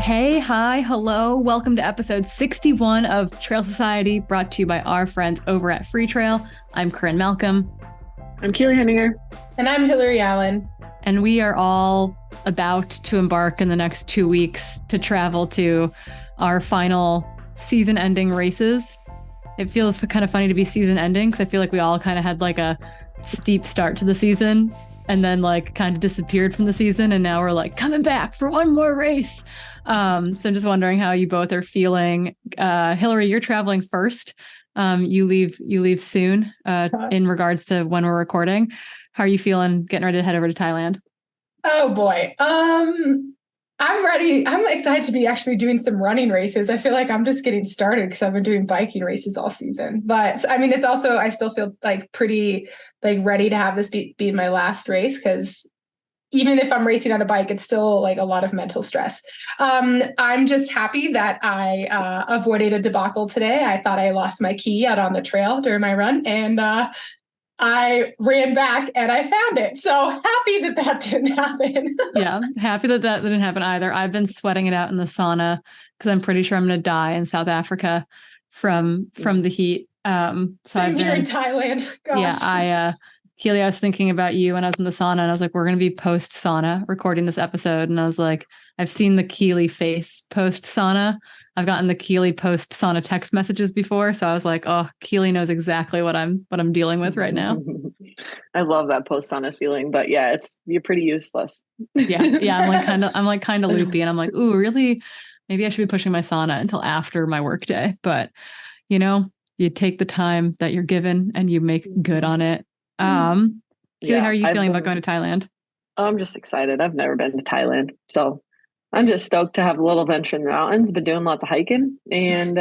Hey, hi, hello. Welcome to episode 61 of Trail Society, brought to you by our friends over at Freetrail. I'm Corrine Malcolm. I'm Keely Henninger. And I'm Hillary Allen. And we are all about to embark in the next 2 weeks to travel to our final season-ending races. It feels kind of funny to be season-ending because I feel like we all kind of had like a steep start to the season and then like kind of disappeared from the season. And now we're like coming back for one more race. So I'm just wondering how you both are feeling. Hillary, you're traveling first. You leave soon in regards to when we're recording. How are you feeling getting ready to head over to Thailand? Oh boy. I'm ready. I'm excited to be actually doing some running races. I feel like I'm just getting started because I've been doing biking races all season. But I mean, it's also, I still feel like pretty like ready to have this be my last race, because even if I'm racing on a bike, it's still like a lot of mental stress. I'm just happy that I avoided a debacle today. I thought I lost my key out on the trail during my run, and I ran back and I found it. So happy that didn't happen. Yeah, happy that didn't happen either. I've been sweating it out in the sauna because I'm pretty sure I'm going to die in South Africa from the heat. So I've been here in Thailand. Gosh. Yeah, Keely, I was thinking about you when I was in the sauna, and I was like, we're going to be post sauna recording this episode. And I was like, I've seen the Keely face post sauna. I've gotten the Keely post sauna text messages before. So I was like, oh, Keely knows exactly what I'm dealing with right now. I love that post sauna feeling, but yeah, you're pretty useless. Yeah. I'm like kind of loopy, and I'm like, ooh, really? Maybe I should be pushing my sauna until after my workday. But you take the time that you're given and you make good on it. Keely, how are you feeling about going to Thailand? I'm just excited. I've never been to Thailand, so I'm just stoked to have a little venture in the mountains. Been doing lots of hiking and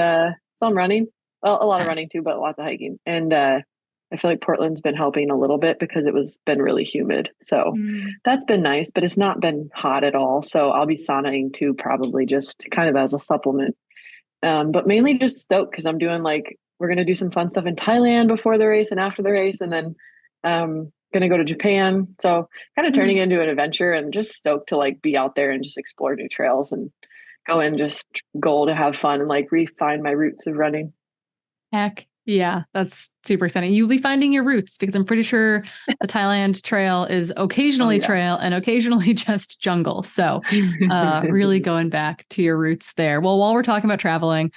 some running. Well, a lot of running too, but lots of hiking. And I feel like Portland's been helping a little bit because been really humid. So that's been nice, but it's not been hot at all. So I'll be saunaing too, probably just kind of as a supplement. But mainly just stoked because I'm doing we're going to do some fun stuff in Thailand before the race and after the race. And then going to go to Japan. So kind of turning into an adventure, and just stoked to be out there and just explore new trails and go in just goal to have fun and refine my roots of running. Heck yeah, that's super exciting. You'll be finding your roots because I'm pretty sure the Thailand trail is occasionally trail and occasionally just jungle. So really going back to your roots there. Well, while we're talking about traveling,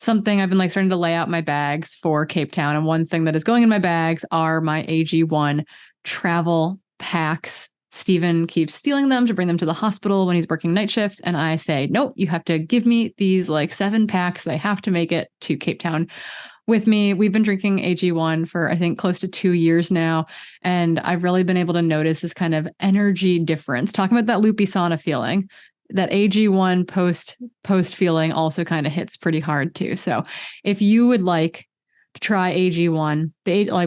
something I've been starting to lay out my bags for Cape Town. And one thing that is going in my bags are my AG1 travel packs. Steven keeps stealing them to bring them to the hospital when he's working night shifts. And I say, nope, you have to give me these 7 packs. They have to make it to Cape Town with me. We've been drinking AG1 for, I think, close to 2 years now. And I've really been able to notice this kind of energy difference. Talking about that loopy sauna feeling, that AG1 post feeling also kind of hits pretty hard too. So if you would like to try AG1,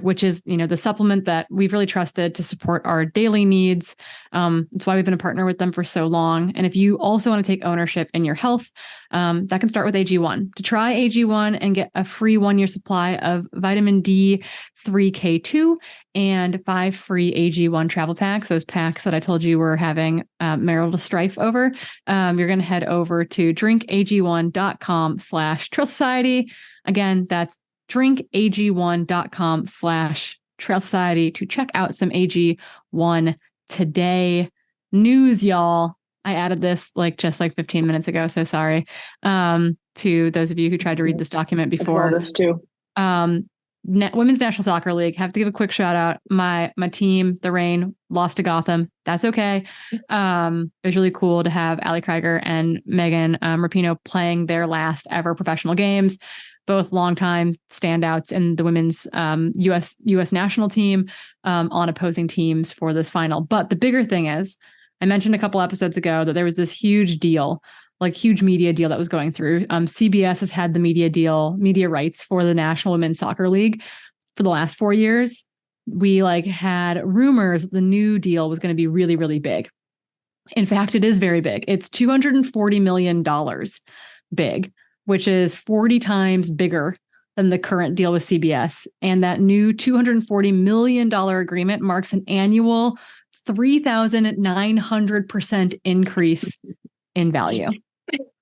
which is, the supplement that we've really trusted to support our daily needs. That's why we've been a partner with them for so long. And if you also want to take ownership in your health, that can start with AG1. To try AG1 and get a free 1-year supply of vitamin D3K2 and 5 free AG1 travel packs, those packs that I told you were having marital strife over, you're going to head over to drinkag1.com/Trail Society. Again, that's drinkag1.com/Trail Society to check out some AG1 today. News, y'all. I added this just 15 minutes ago, so sorry to those of you who tried to read this document before. I saw this too. Women's National Soccer League. Have to give a quick shout out. My team, the Rain, lost to Gotham. That's okay. It was really cool to have Ali Krieger and Megan Rapinoe playing their last ever professional games. Both longtime standouts in the women's U.S. national team on opposing teams for this final. But the bigger thing is, I mentioned a couple episodes ago that there was this huge deal, huge media deal that was going through. CBS has had the media rights for the National Women's Soccer League for the last 4 years. We had rumors that the new deal was going to be really, really big. In fact, it is very big. It's $240 million big, which is 40 times bigger than the current deal with CBS. And that new $240 million agreement marks an annual 3,900% increase in value.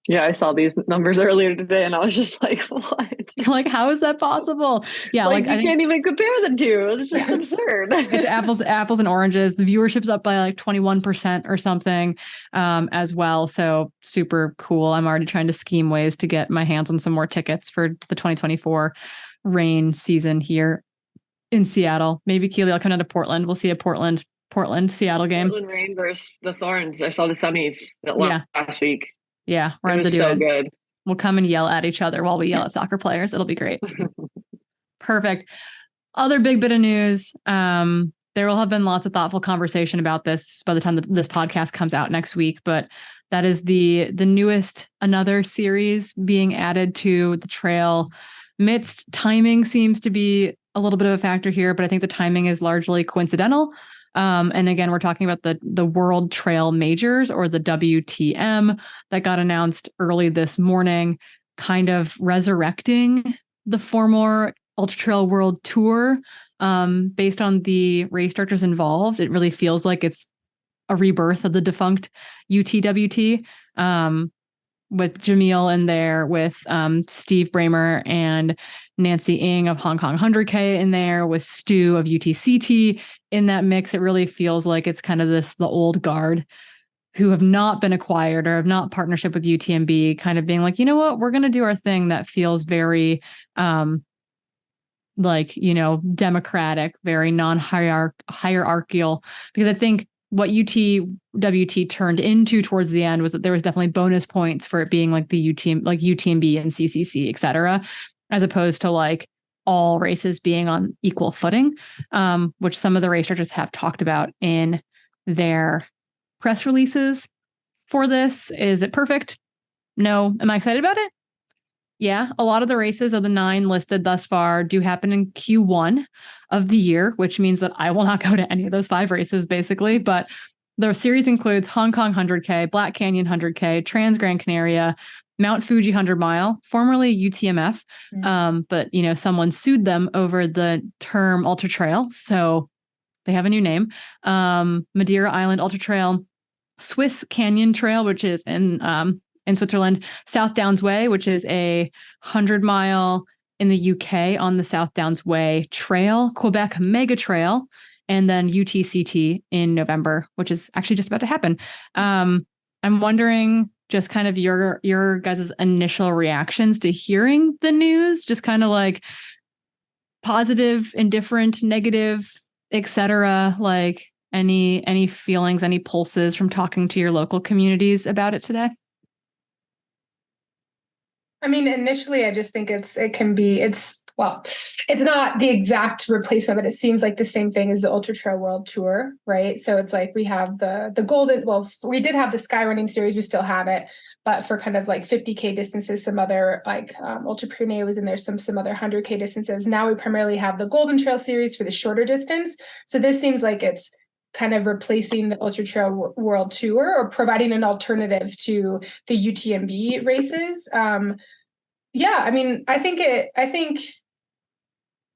Yeah, I saw these numbers earlier today and I was just like, what? Like, how is that possible? Yeah, like you can't even compare the two. It's just absurd. It's apples and oranges. The viewership's up by like 21% or something as well. So super cool. I'm already trying to scheme ways to get my hands on some more tickets for the 2024 rain season here in Seattle. Maybe Keely, I'll come down to Portland. We'll see a Portland Seattle game. Portland Rain versus the Thorns. I saw the semis last week. Yeah, we're it was so good. We'll come and yell at each other while we yell at soccer players. It'll be great. Perfect. Other big bit of news. There will have been lots of thoughtful conversation about this by the time that this podcast comes out next week, but that is the newest, another series being added to the trail. Midst timing seems to be a little bit of a factor here, but I think the timing is largely coincidental. And again, we're talking about the World Trail Majors, or the WTM, that got announced early this morning, kind of resurrecting the former Ultra Trail World Tour. Based on the race directors involved, it really feels like it's a rebirth of the defunct UTWT, with Jamil in there, with Steve Bramer and Nancy Ing of Hong Kong 100K in there, with Stu of UTCT in that mix. It really feels like it's kind of the old guard who have not been acquired or have not partnership with UTMB, kind of being like, you know what, we're going to do our thing that feels very democratic, very non-hierarchical, because I think what UTWT turned into towards the end was that there was definitely bonus points for it being like the UTMB and CCC, et cetera, as opposed to like all races being on equal footing, which some of the race directors have talked about in their press releases for this. Is it perfect? No. Am I excited about it? Yeah, a lot of the races of the 9 listed thus far do happen in Q1 of the year, which means that I will not go to any of those 5 races, basically. But the series includes Hong Kong 100K, Black Canyon 100K, Trans Gran Canaria, Mount Fuji 100 Mile, formerly UTMF. But, someone sued them over the term Ultra Trail, so they have a new name. Madeira Island Ultra Trail, Swiss Canyon Trail, which is in Switzerland, South Downs Way, which is a 100-mile in the UK on the South Downs Way Trail, Quebec Mega Trail, and then UTCT in November, which is actually just about to happen. I'm wondering just kind of your guys' initial reactions to hearing the news, just kind of like positive, indifferent, negative, etc. Like any feelings, any pulses from talking to your local communities about it today? I mean, initially, I just think it's not the exact replacement, but it seems like the same thing as the Ultra Trail World Tour, right? So it's like we have the golden, we did have the Sky Running Series, we still have it, but for kind of like 50K distances, some other like Ultra Pyrenee was in there, some other 100K distances. Now we primarily have the Golden Trail Series for the shorter distance. So this seems like it's kind of replacing the Ultra Trail World Tour, or providing an alternative to the UTMB races. Yeah, I mean, I think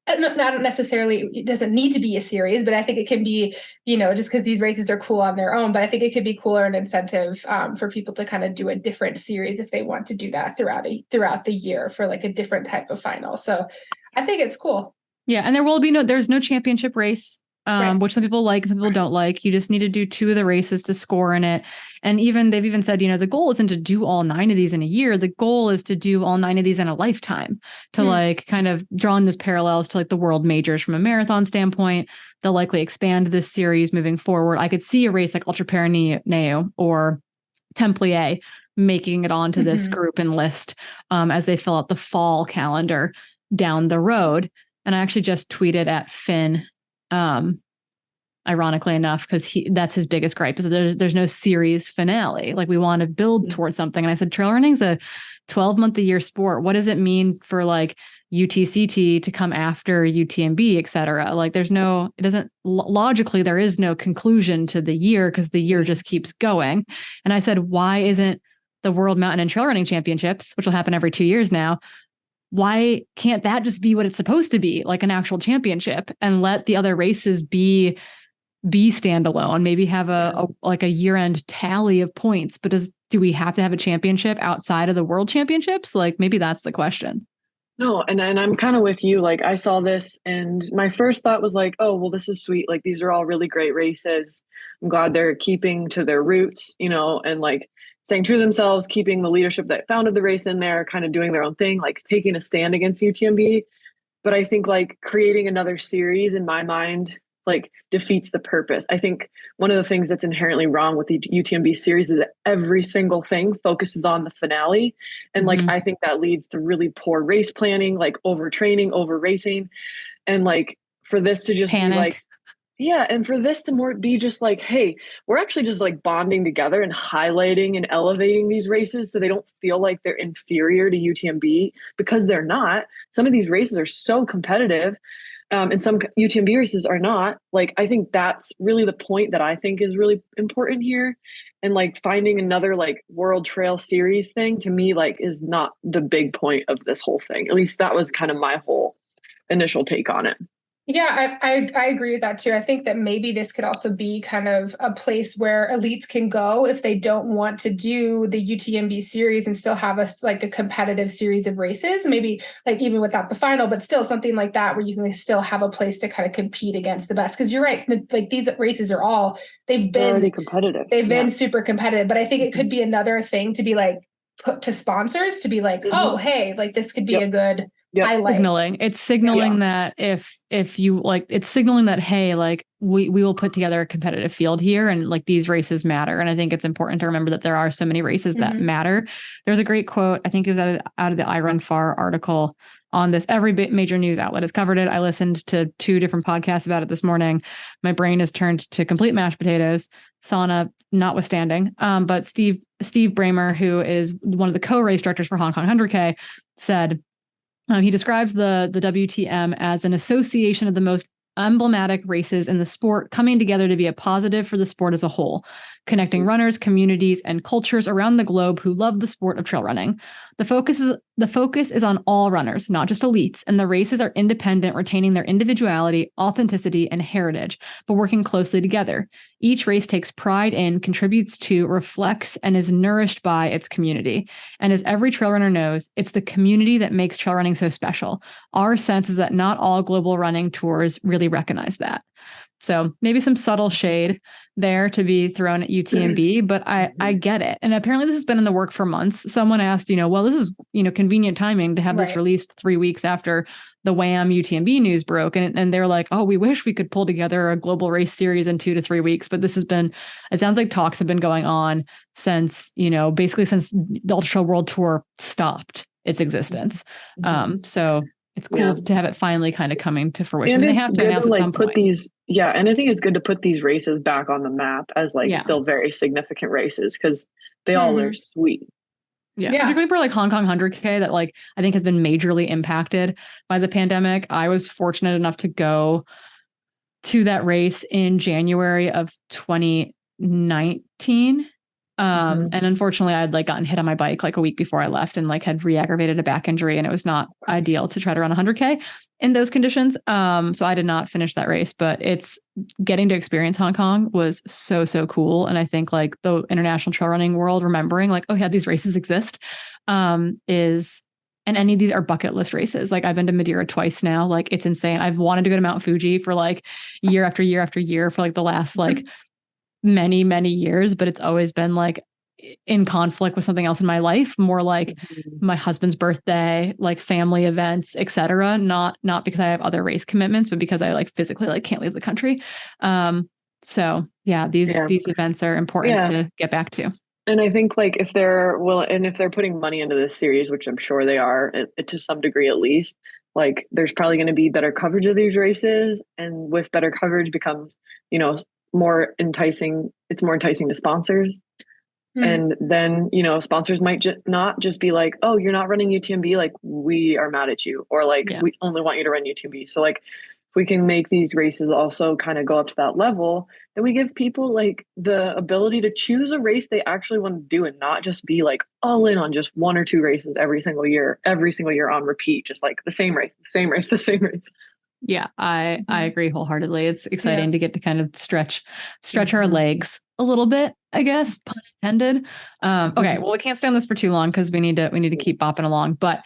not necessarily, it doesn't need to be a series, but I think it can be, just because these races are cool on their own, but I think it could be cooler, an incentive for people to kind of do a different series if they want to do that throughout the year for like a different type of final. So I think it's cool. Yeah. And there's no championship race. Right. Which some people like, some people don't like. You just need to do 2 of the races to score in it. And they've even said, the goal isn't to do all 9 of these in a year. The goal is to do all 9 of these in a lifetime, to like kind of draw in those parallels to like the world majors from a marathon standpoint. They'll likely expand this series moving forward. I could see a race like Ultra Pyreneo or Templier making it onto this group and list as they fill out the fall calendar down the road. And I actually just tweeted at Finn, ironically enough, because that's his biggest gripe, is that there's no series finale. Like, we want to build towards something. And I said, trail running's a 12-month a year sport. What does it mean for like UTCT to come after UTMB, et cetera? Like, logically, there is no conclusion to the year, because the year just keeps going. And I said, why isn't the World Mountain and Trail Running Championships, which will happen every 2 years now, why can't that just be what it's supposed to be, like an actual championship, and let the other races be standalone, maybe have a year-end tally of points? But do we have to have a championship outside of the world championships? Like maybe that's the question. No, and I'm kind of with you. Like I saw this and my first thought was like, oh, well, this is sweet. Like these are all really great races. I'm glad they're keeping to their roots, and like staying true to themselves, keeping the leadership that founded the race in there, kind of doing their own thing, like taking a stand against UTMB. But I think like creating another series in my mind like defeats the purpose. I think one of the things that's inherently wrong with the UTMB series is that every single thing focuses on the finale. And like, I think that leads to really poor race planning, like overtraining, over racing. And like for this to just Panic. be like, yeah. And for this to more be just like, hey, we're actually just like bonding together and highlighting and elevating these races so they don't feel like they're inferior to UTMB, because they're not. Some of these races are so competitive. And some UTMB races are not. Like, I think that's really the point that I think is really important here. And like finding another like World Trail Series thing to me, like, is not the big point of this whole thing. At least that was kind of my whole initial take on it. Yeah, I agree with that too. I think that maybe this could also be kind of a place where elites can go if they don't want to do the UTMB series and still have a competitive series of races, maybe like even without the final, but still something like that where you can still have a place to kind of compete against the best. Because you're right, like these races are all, they've been already competitive. They've been super competitive, but I think it could be another thing to be like put to sponsors to be like, oh, hey, like this could be a good highlight. Signaling. It's signaling that if you like, it's signaling that, hey, like we will put together a competitive field here and like these races matter. And I think it's important to remember that there are so many races that matter. There's a great quote, I think it was out of the I Run Far article on this. Every major news outlet has covered it. I listened to 2 different podcasts about it this morning. My brain is turned to complete mashed potatoes, sauna notwithstanding. But Steve Bramer, who is one of the co-race directors for Hong Kong 100K, said, he describes the WTM as an association of the most emblematic races in the sport coming together to be a positive for the sport as a whole, connecting runners, communities, and cultures around the globe who love the sport of trail running. The focus is on all runners, not just elites, and the races are independent, retaining their individuality, authenticity, and heritage, but working closely together. Each race takes pride in, contributes to, reflects, and is nourished by its community. And as every trail runner knows, it's the community that makes trail running so special. Our sense is that not all global running tours really recognize that. So maybe some subtle shade there to be thrown at UTMB, but I get it. And apparently this has been in the work for months. Someone asked, well, this is, convenient timing to have this released 3 weeks after the Wham UTMB news broke. And they're like, oh, we wish we could pull together a global race series in 2 to 3 weeks. But this has been, it sounds like talks have been going on since, basically since the Ultra Trail World Tour stopped its existence. So it's cool to have it finally kind of coming to fruition. And they have to announce at some point. And I think it's good to put these races back on the map as still very significant races because they all are sweet. Yeah. Particularly for like Hong Kong 100K that like I think has been majorly impacted by the pandemic. I was fortunate enough to go to that race in January of 2019. And unfortunately I'd like gotten hit on my bike like a week before I left and like had re-aggravated a back injury, and it was not ideal to try to run 100K in those conditions. So I did not finish that race, but it's getting to experience Hong Kong was so cool. And I think like the international trail running world remembering like, oh yeah, these races exist, and any of these are bucket list races. Like I've been to Madeira twice now. Like it's insane. I've wanted to go to Mount Fuji for like year after year after year for like the last like many years, but it's always been like in conflict with something else in my life, more like my husband's birthday, like family events, etc. Not because I have other race commitments, but because I like physically like can't leave the country. So yeah, these events are important to get back to. And I think like if they're putting money into this series, which I'm sure they are to some degree at least, like there's probably going to be better coverage of these races, and with better coverage becomes more enticing. It's more enticing to sponsors. And then, sponsors might not just be like, oh, you're not running UTMB. Like we are mad at you, or like, we only want you to run UTMB. So like, if we can make these races also kind of go up to that level, then we give people like the ability to choose a race they actually want to do and not just be like all in on just 1 or 2 races every single year on repeat, just like the same race. Yeah, I agree wholeheartedly. It's exciting to get to kind of stretch our legs a little bit, I guess, pun intended. Okay, well, we can't stay on this for too long because we need to keep bopping along, but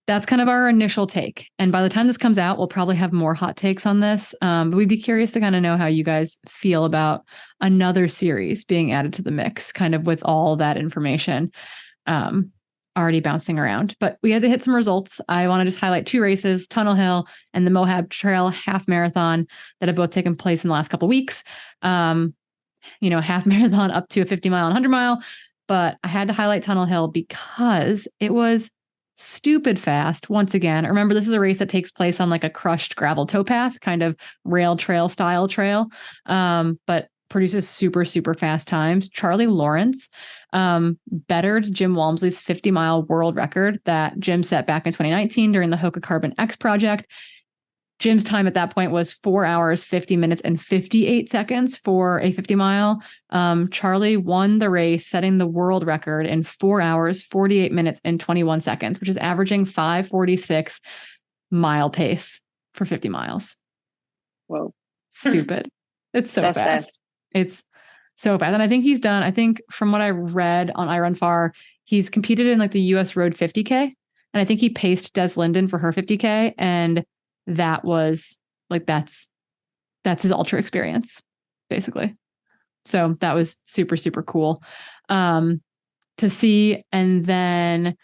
that's kind of our initial take. And by the time this comes out, we'll probably have more hot takes on this. But we'd be curious to kind of know how you guys feel about another series being added to the mix, kind of with all that information already bouncing around. But we had to hit some results. I want to just highlight 2 races, Tunnel Hill and the Moab Trail Half Marathon, that have both taken place in the last couple of weeks. Half marathon up to a 50 mile and 100 mile. But I had to highlight Tunnel Hill because it was stupid fast. Once again, remember, this is a race that takes place on like a crushed gravel towpath, kind of rail trail style trail, but produces super, super fast times. Charlie Lawrence bettered Jim Walmsley's 50-mile world record that Jim set back in 2019 during the Hoka Carbon X project. Jim's time at that point was 4 hours, 50 minutes, and 58 seconds for a 50 mile. Charlie won the race, setting the world record in 4 hours, 48 minutes, and 21 seconds, which is averaging 5:46 mile pace for 50 miles. Whoa. Stupid. It's so fast. It's so fast. And I think from what I read on iRunFar, he's competed in like the US Road 50K. And I think he paced Des Linden for her 50K. And that was like, that's his ultra experience, basically. So that was super, super cool to see. And then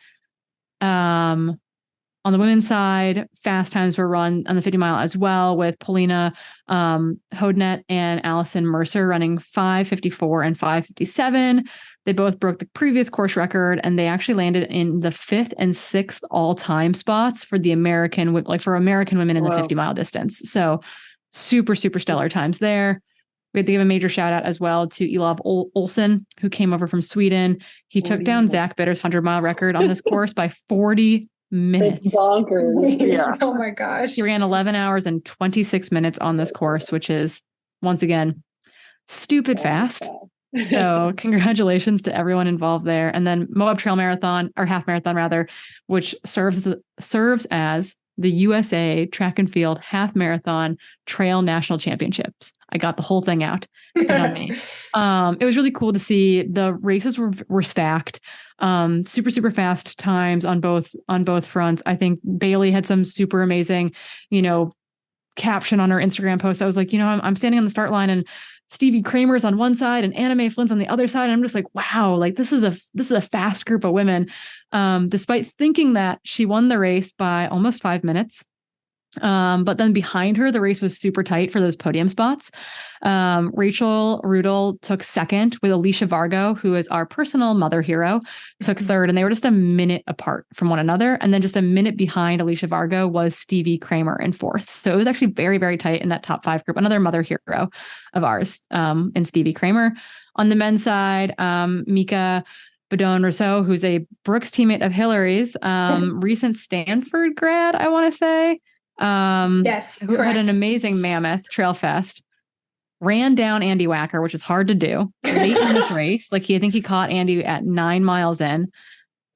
on the women's side, fast times were run on the 50 mile as well, with Polina Hodnett and Allison Mercer running 5:54 and 5:57. They both broke the previous course record, and they actually landed in the 5th and 6th all-time spots for the American women in the 50 mile distance. So super, super stellar times there. We had to give a major shout out as well to Elov Olsen, who came over from Sweden. He took down Zach Bitter's 100-mile record on this course by 40 minutes. It's bonkers. Yeah. Oh my gosh. He ran 11 hours and 26 minutes on this course, which is, once again, stupid fast. So congratulations to everyone involved there. And then Moab Trail Marathon, or Half Marathon rather, which serves as the USA Track and Field Half Marathon Trail National Championships. I got the whole thing out. On me. It was really cool to see. The races were stacked. Super, super fast times on both fronts. I think Bailey had some super amazing, caption on her Instagram post. I was like, I'm standing on the start line and Stevie Kramer's on one side and Anna Mae Flynn's on the other side. And I'm just like, wow, like this is a fast group of women. Despite thinking that she won the race by almost 5 minutes. But then behind her, the race was super tight for those podium spots. Rachel Rudel took second, with Alicia Vargo, who is our personal mother hero, took third, and they were just a minute apart from one another. And then just a minute behind Alicia Vargo was Stevie Kramer in fourth. So it was actually very, very tight in that top 5 group. Another mother hero of ours, in Stevie Kramer. On the men's side, Mika Badone Rousseau, who's a Brooks teammate of Hillary's, recent Stanford grad, I want to say. Yes, who had an amazing Mammoth Trail Fest, ran down Andy Wacker, which is hard to do late in this race. I think he caught Andy at 9 miles in.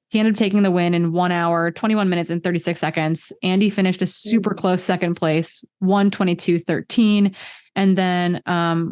He ended up taking the win in 1 hour, 21 minutes and 36 seconds. Andy finished a super close second place, 1:22:13. And then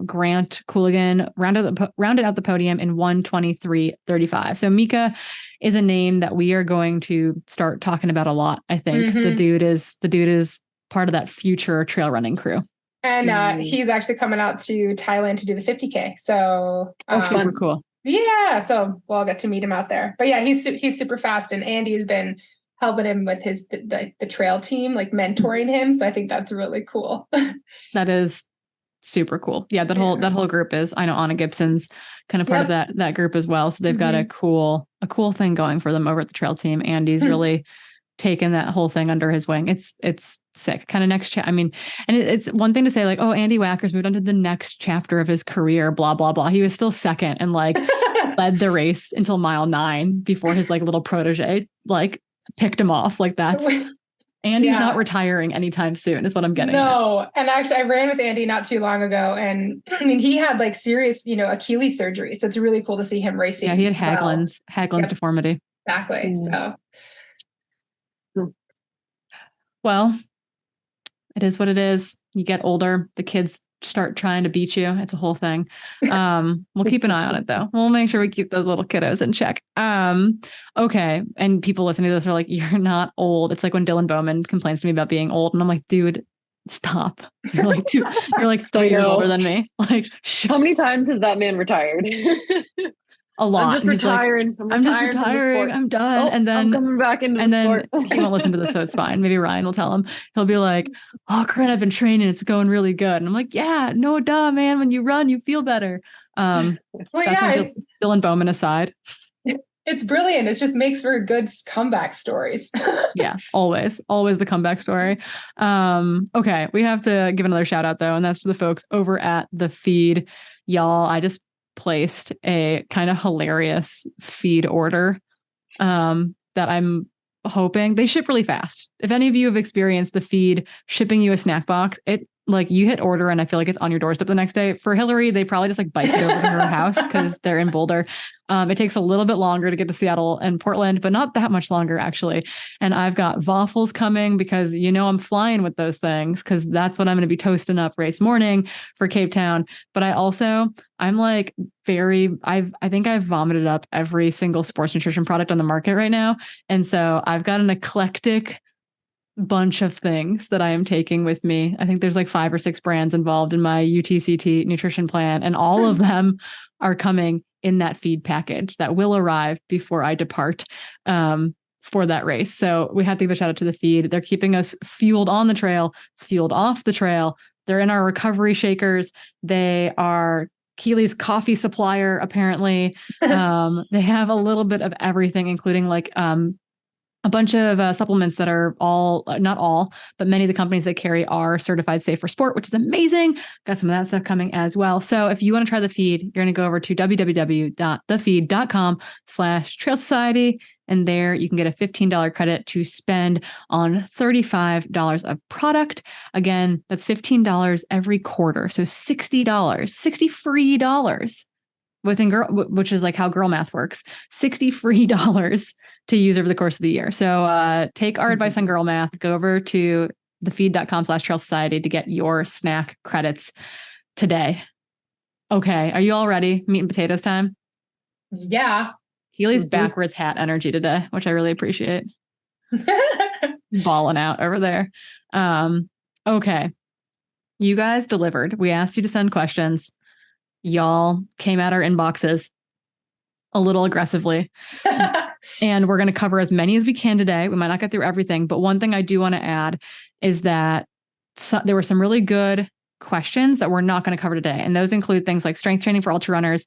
Grant Cooligan rounded out the podium in 1:23:35. So Mika is a name that we are going to start talking about a lot. I think the dude is part of that future trail running crew. And he's actually coming out to Thailand to do the 50K. So super cool. Yeah. So we'll get to meet him out there. But yeah, he's super fast, and Andy's been helping him with the trail team, like mentoring him. So I think that's really cool. That is super cool. Yeah, that whole group is. I know Anna Gibson's kind of part of that group as well. So they've got a cool thing going for them over at the trail team. Andy's really taken that whole thing under his wing. It's sick. Kind of next and it's one thing to say like, oh, Andy Wacker's moved on to the next chapter of his career, blah, blah, blah. He was still second and led the race until mile 9 before his little protege picked him off. That's Andy's not retiring anytime soon is what I'm getting at. And actually I ran with Andy not too long ago, and he had serious, Achilles surgery. So it's really cool to see him racing. Yeah, he had Haglund's deformity. Exactly. So well, It is what it is. You get older, the kids start trying to beat you. It's a whole thing. We'll keep an eye on it though. We'll make sure we keep those little kiddos in check. Okay. And people listening to this are like, you're not old. It's like when Dylan Bowman complains to me about being old. And I'm like, dude, stop. You're like 3 years older than me. Like, how many times has that man retired? A lot. I'm just retiring. Like, I'm just retiring. I'm done. And then I'm coming back into the sport. He won't listen to this, so it's fine. Maybe Ryan will tell him. He'll be like, "Oh, Corrine, I've been training. It's going really good." And I'm like, "Yeah, no, duh, man. When you run, you feel better." Well, yeah, it's Dylan Bowman aside. It's brilliant. It just makes for good comeback stories. Yeah, always the comeback story. Okay, we have to give another shout out though, and that's to the folks over at The Feed. Y'all, I just placed a kind of hilarious feed order that I'm hoping they ship really fast. If any of you have experienced The Feed shipping you a snack box, it like you hit order and I feel like it's on your doorstep the next day. For Hillary, they probably just like bike it over to her house because they're in Boulder. It takes a little bit longer to get to Seattle and Portland, but not that much longer actually. And I've got waffles coming because I'm flying with those things because that's what I'm going to be toasting up race morning for Cape Town. But I'm like I think I've vomited up every single sports nutrition product on the market right now. And so I've got an eclectic bunch of things that I am taking with me. I think there's like 5 or 6 brands involved in my UTCT nutrition plan, and all of them are coming in that feed package that will arrive before I depart for that race. So we have to give a shout out to The Feed. They're keeping us fueled on the trail, fueled off the trail. They're in our recovery shakers. They are Keely's coffee supplier, apparently. They have a little bit of everything, including like a bunch of supplements that are not all, but many of the companies they carry are certified safe for sport, which is amazing. Got some of that stuff coming as well. So if you want to try The Feed, you're going to go over to www.thefeed.com/Trail Society. And there you can get a $15 credit to spend on $35 of product. Again, that's $15 every quarter. So $60 free dollars which is like how girl math works, $60 free to use over the course of the year. So take our advice on girl math, go over to thefeed.com/Trail Society to get your snack credits today. Okay. Are you all ready? Meat and potatoes time? Yeah. Keely's backwards hat energy today, which I really appreciate. Balling out over there. Okay. You guys delivered. We asked you to send questions. Y'all came at our inboxes a little aggressively. And we're going to cover as many as we can today. We might not get through everything, but one thing I do want to add is that there were some really good questions that we're not going to cover today. And those include things like strength training for ultra runners,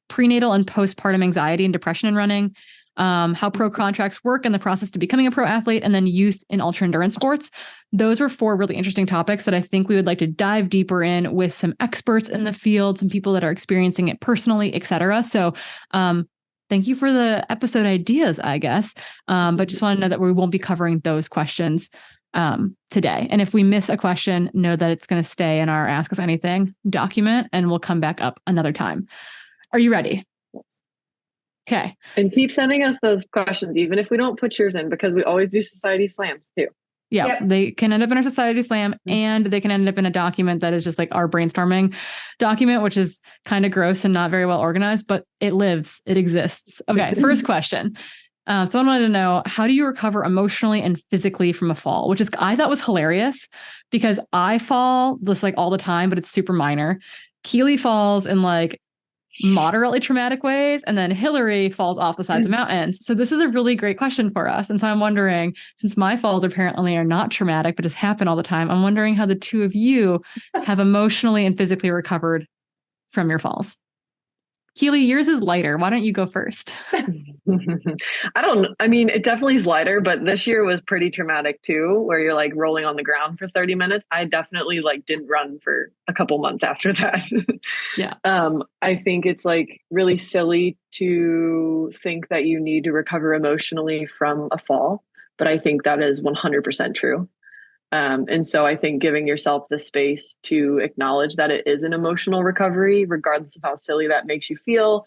prenatal and postpartum anxiety and depression in running, how pro contracts work and the process to becoming a pro athlete, and then youth in ultra endurance sports. Those were 4 really interesting topics that I think we would like to dive deeper in with some experts in the field, some people that are experiencing it personally, et cetera. So thank you for the episode ideas, I guess. But just want to know that we won't be covering those questions today. And if we miss a question, know that it's going to stay in our Ask Us Anything document and we'll come back up another time. Are you ready? Okay. And keep sending us those questions, even if we don't put yours in, because we always do society slams too. Yeah, Yep. They can end up in our society slam and they can end up in a document that is just like our brainstorming document, which is kind of gross and not very well organized, but it lives, it exists. Okay, first question. Someone wanted to know, how do you recover emotionally and physically from a fall? Which I thought was hilarious because I fall just like all the time, but it's super minor. Keely falls in like moderately traumatic ways, and then Hillary falls off the sides of mountains. So this is a really great question for us. And so I'm wondering, since my falls apparently are not traumatic, but just happen all the time, I'm wondering how the two of you have emotionally and physically recovered from your falls. Keely, yours is lighter. Why don't you go first? I mean, it definitely is lighter, but this year was pretty traumatic too, where you're like rolling on the ground for 30 minutes. I definitely didn't run for a couple months after that. Yeah. I think it's like really silly to think that you need to recover emotionally from a fall, but I think that is 100% true. And so I think giving yourself the space to acknowledge that it is an emotional recovery, regardless of how silly that makes you feel,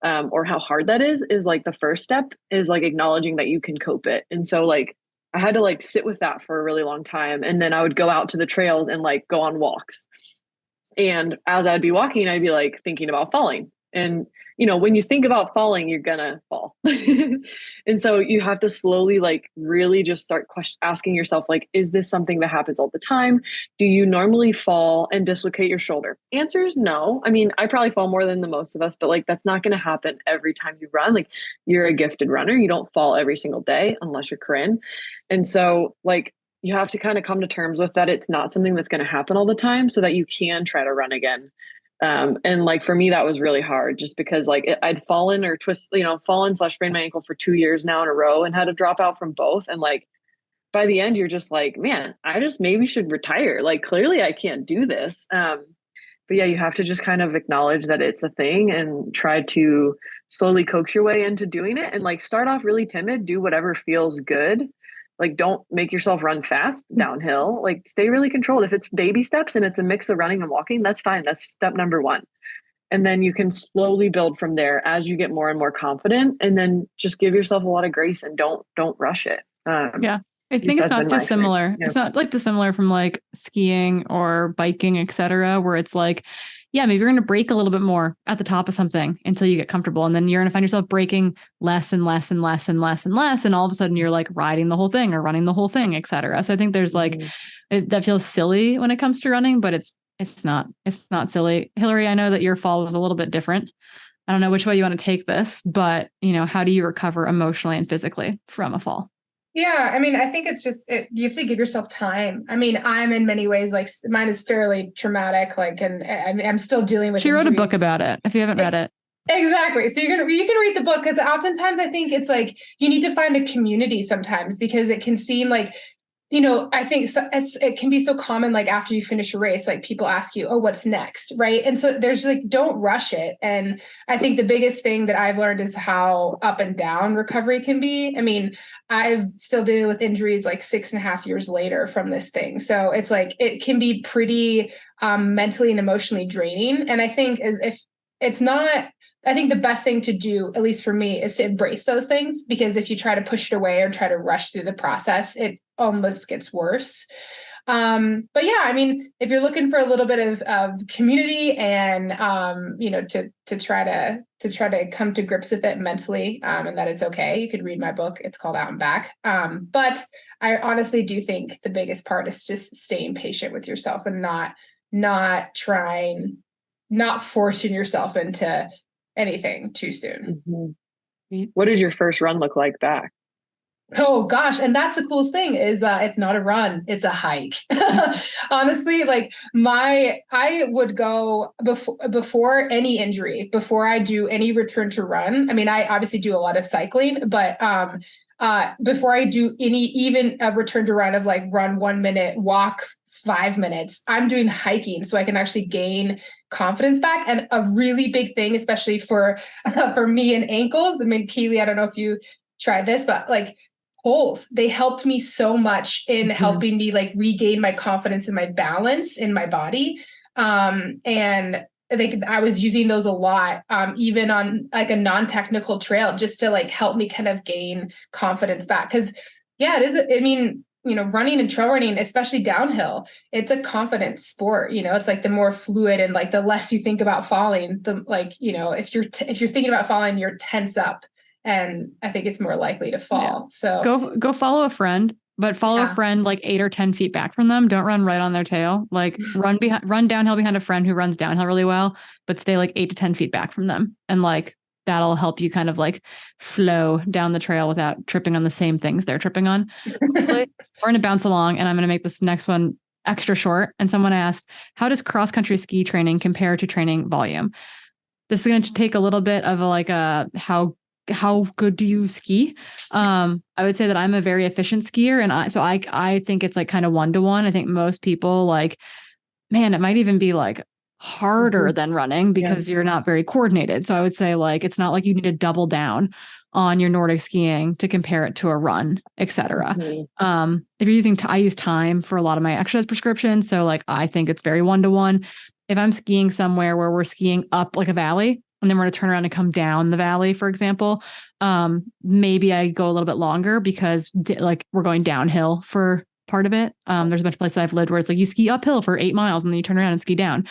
or how hard that is like the first step is like acknowledging that you can cope it. And so like I had to like sit with that for a really long time. And then I would go out to the trails and like go on walks. And as I'd be walking, I'd be like thinking about falling. And, you know, when you think about falling, you're gonna fall. And so you have to slowly, like, really just start asking yourself, like, is this something that happens all the time? Do you normally fall and dislocate your shoulder? Answer is no. I mean, I probably fall more than the most of us, but like, that's not going to happen every time you run. Like, you're a gifted runner. You don't fall every single day unless you're Corrine. And so, like, you have to kind of come to terms with that. It's not something that's going to happen all the time so that you can try to run again. And like, for me, that was really hard just because like I'd fallen or fallen / sprained my ankle for 2 years now in a row and had to drop out from both. And like, by the end, you're just like, man, I just maybe should retire. Like, clearly I can't do this. But yeah, you have to just kind of acknowledge that it's a thing and try to slowly coax your way into doing it. And like, start off really timid, do whatever feels good. Like, don't make yourself run fast downhill. Like, stay really controlled. If it's baby steps and it's a mix of running and walking, that's fine. That's step number 1. And then you can slowly build from there as you get more and more confident. And then just give yourself a lot of grace and don't rush it. Yeah. I think it's not dissimilar. Yeah. It's not like dissimilar from like skiing or biking, etc., where it's like, yeah, maybe you're going to break a little bit more at the top of something until you get comfortable. And then you're going to find yourself breaking less and less and less and less and less. And all of a sudden you're like riding the whole thing or running the whole thing, etc. So I think there's like, that feels silly when it comes to running, but it's not silly. Hillary, I know that your fall was a little bit different. I don't know which way you want to take this, but you know, how do you recover emotionally and physically from a fall? Yeah, I mean, I think it's just, you have to give yourself time. I mean, I'm in many ways, like mine is fairly traumatic, like, and I'm still dealing with She wrote injuries. a book about it, if you haven't read it. Exactly. So you can read the book, because oftentimes I think it's like, you need to find a community sometimes, because it can seem like, you know, I think it can be so common, like after you finish a race, like people ask you, oh, what's next? Right. And so there's like, don't rush it. And I think the biggest thing that I've learned is how up and down recovery can be. I mean, I've still dealing with injuries like 6.5 years later from this thing. So it's like, it can be pretty mentally and emotionally draining. And I think I think the best thing to do, at least for me, is to embrace those things, because if you try to push it away or try to rush through the process, it almost gets worse. But yeah, I mean, if you're looking for a little bit of community and, you know, to try to come to grips with it mentally, and that it's okay, you could read my book. It's called Out and Back. But I honestly do think the biggest part is just staying patient with yourself and not forcing yourself into anything too soon. Mm-hmm. What does your first run look like back? Oh gosh. And that's the coolest thing is it's not a run, it's a hike. Honestly, like I would go before any injury, before I do any return to run. I mean, I obviously do a lot of cycling, but before I do even a return to run of like run 1 minute, walk 5 minutes, I'm doing hiking so I can actually gain confidence back. And a really big thing, especially for me and ankles. I mean, Keely, I don't know if you tried this, but like poles, they helped me so much in helping me like regain my confidence and my balance in my body. And I was using those a lot, even on like a non-technical trail, just to like help me kind of gain confidence back. Cause yeah, it is. I mean, you know, running and trail running, especially downhill, it's a confidence sport. You know, it's like the more fluid and like the less you think about falling, the like, you know, if you're thinking about falling, you're tense up, and I think it's more likely to fall. Yeah. So go follow a friend, but follow a friend like 8 or 10 feet back from them. Don't run right on their tail. Like run downhill behind a friend who runs downhill really well, but stay like 8 to 10 feet back from them. And like, that'll help you kind of like flow down the trail without tripping on the same things they're tripping on. We're going to bounce along, and I'm going to make this next one extra short. And someone asked, how does cross-country ski training compare to training volume? This is going to take a little bit of how good do you ski? I would say that I'm a very efficient skier. And I think it's like kind of 1-to-1. I think most people like, man, it might even be like harder than running because you're not very coordinated. So I would say like, it's not like you need to double down on your Nordic skiing to compare it to a run, etc. If you're using, I use time for a lot of my exercise prescriptions. So like, I think it's very 1-to-1. If I'm skiing somewhere where we're skiing up like a valley, and then we're going to turn around and come down the valley, for example, maybe I go a little bit longer because like we're going downhill for part of it. There's a bunch of places I've lived where it's like you ski uphill for 8 miles and then you turn around and ski down.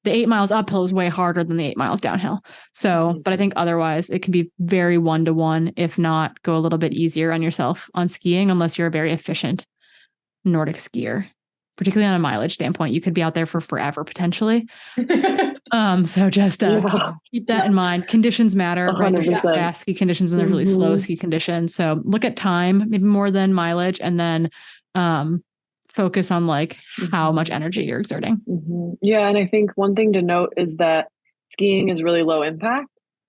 The 8 miles uphill is way harder than the 8 miles downhill. So, but I think otherwise it can be very 1-to-1, if not go a little bit easier on yourself on skiing, unless you're a very efficient Nordic skier, particularly on a mileage standpoint. You could be out there for forever potentially. So just keep that in mind. Conditions matter, right? There's really fast ski conditions and there's really slow ski conditions. So look at time, maybe more than mileage, and then focus on like how much energy you're exerting. Yeah. And I think one thing to note is that skiing is really low impact.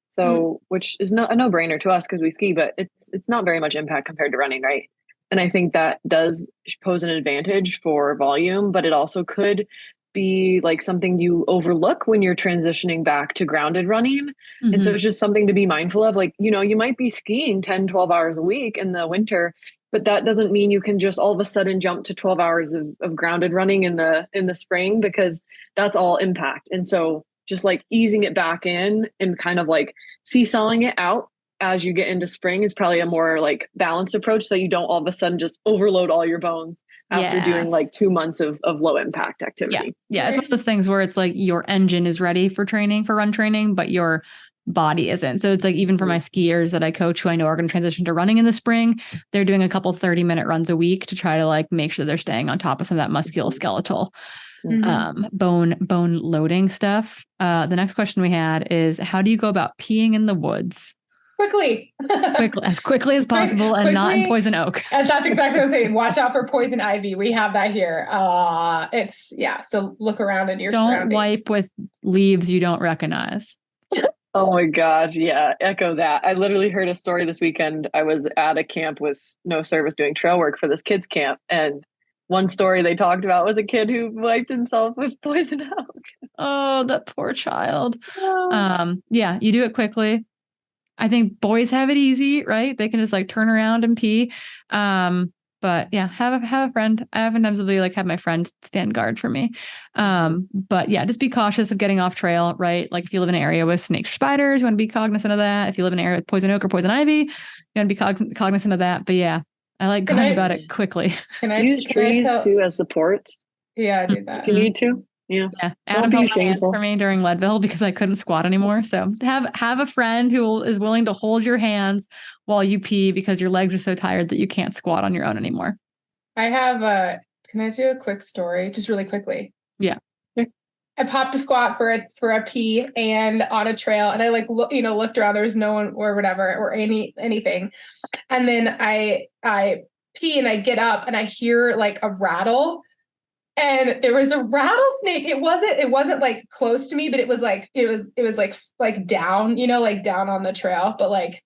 So, which is a no-brainer to us because we ski, but it's not very much impact compared to running, right? And I think that does pose an advantage for volume, but it also could be like something you overlook when you're transitioning back to grounded running. And so it's just something to be mindful of. Like, you might be skiing 10, 12 hours a week in the winter, but that doesn't mean you can just all of a sudden jump to 12 hours of grounded running in the spring, because that's all impact. And so just like easing it back in and kind of like seesawing it out as you get into spring is probably a more like balanced approach, so that you don't all of a sudden just overload all your bones after doing like 2 months of low impact activity. Yeah. It's one of those things where it's like your engine is ready for run training, but your body isn't. So it's like, even for my skiers that I coach who I know are going to transition to running in the spring, they're doing a couple 30-minute runs a week to try to like make sure they're staying on top of some of that musculoskeletal bone loading stuff. The next question we had is, how do you go about peeing in the woods? Quickly, as quickly as possible, and not in poison oak. And that's exactly what I was saying. Watch out for poison ivy. We have that here. So look around in your surroundings. Don't wipe with leaves you don't recognize. Oh my gosh. Yeah. Echo that. I literally heard a story this weekend. I was at a camp with no service doing trail work for this kids camp. And one story they talked about was a kid who wiped himself with poison oak. Oh, that poor child. Yeah, you do it quickly. I think boys have it easy, right? They can just like turn around and pee. But yeah, have a friend. I oftentimes will be like have my friend stand guard for me. But yeah, just be cautious of getting off trail, right? Like if you live in an area with snakes or spiders, you want to be cognizant of that. If you live in an area with poison oak or poison ivy, you want to be cognizant of that. But yeah, I like going about it quickly. Can I use trees too as support? Yeah, I do that. If you need to. Yeah. Adam held my hands for me during Leadville because I couldn't squat anymore. So have a friend who is willing to hold your hands while you pee because your legs are so tired that you can't squat on your own anymore. I have can I do a quick story just really quickly? Yeah. I popped a squat for a pee and on a trail, and I like looked around, there was no one or whatever or anything. And then I pee and I get up and I hear like a rattle. And there was a rattlesnake. It wasn't like close to me, but it was like down, like down on the trail, but like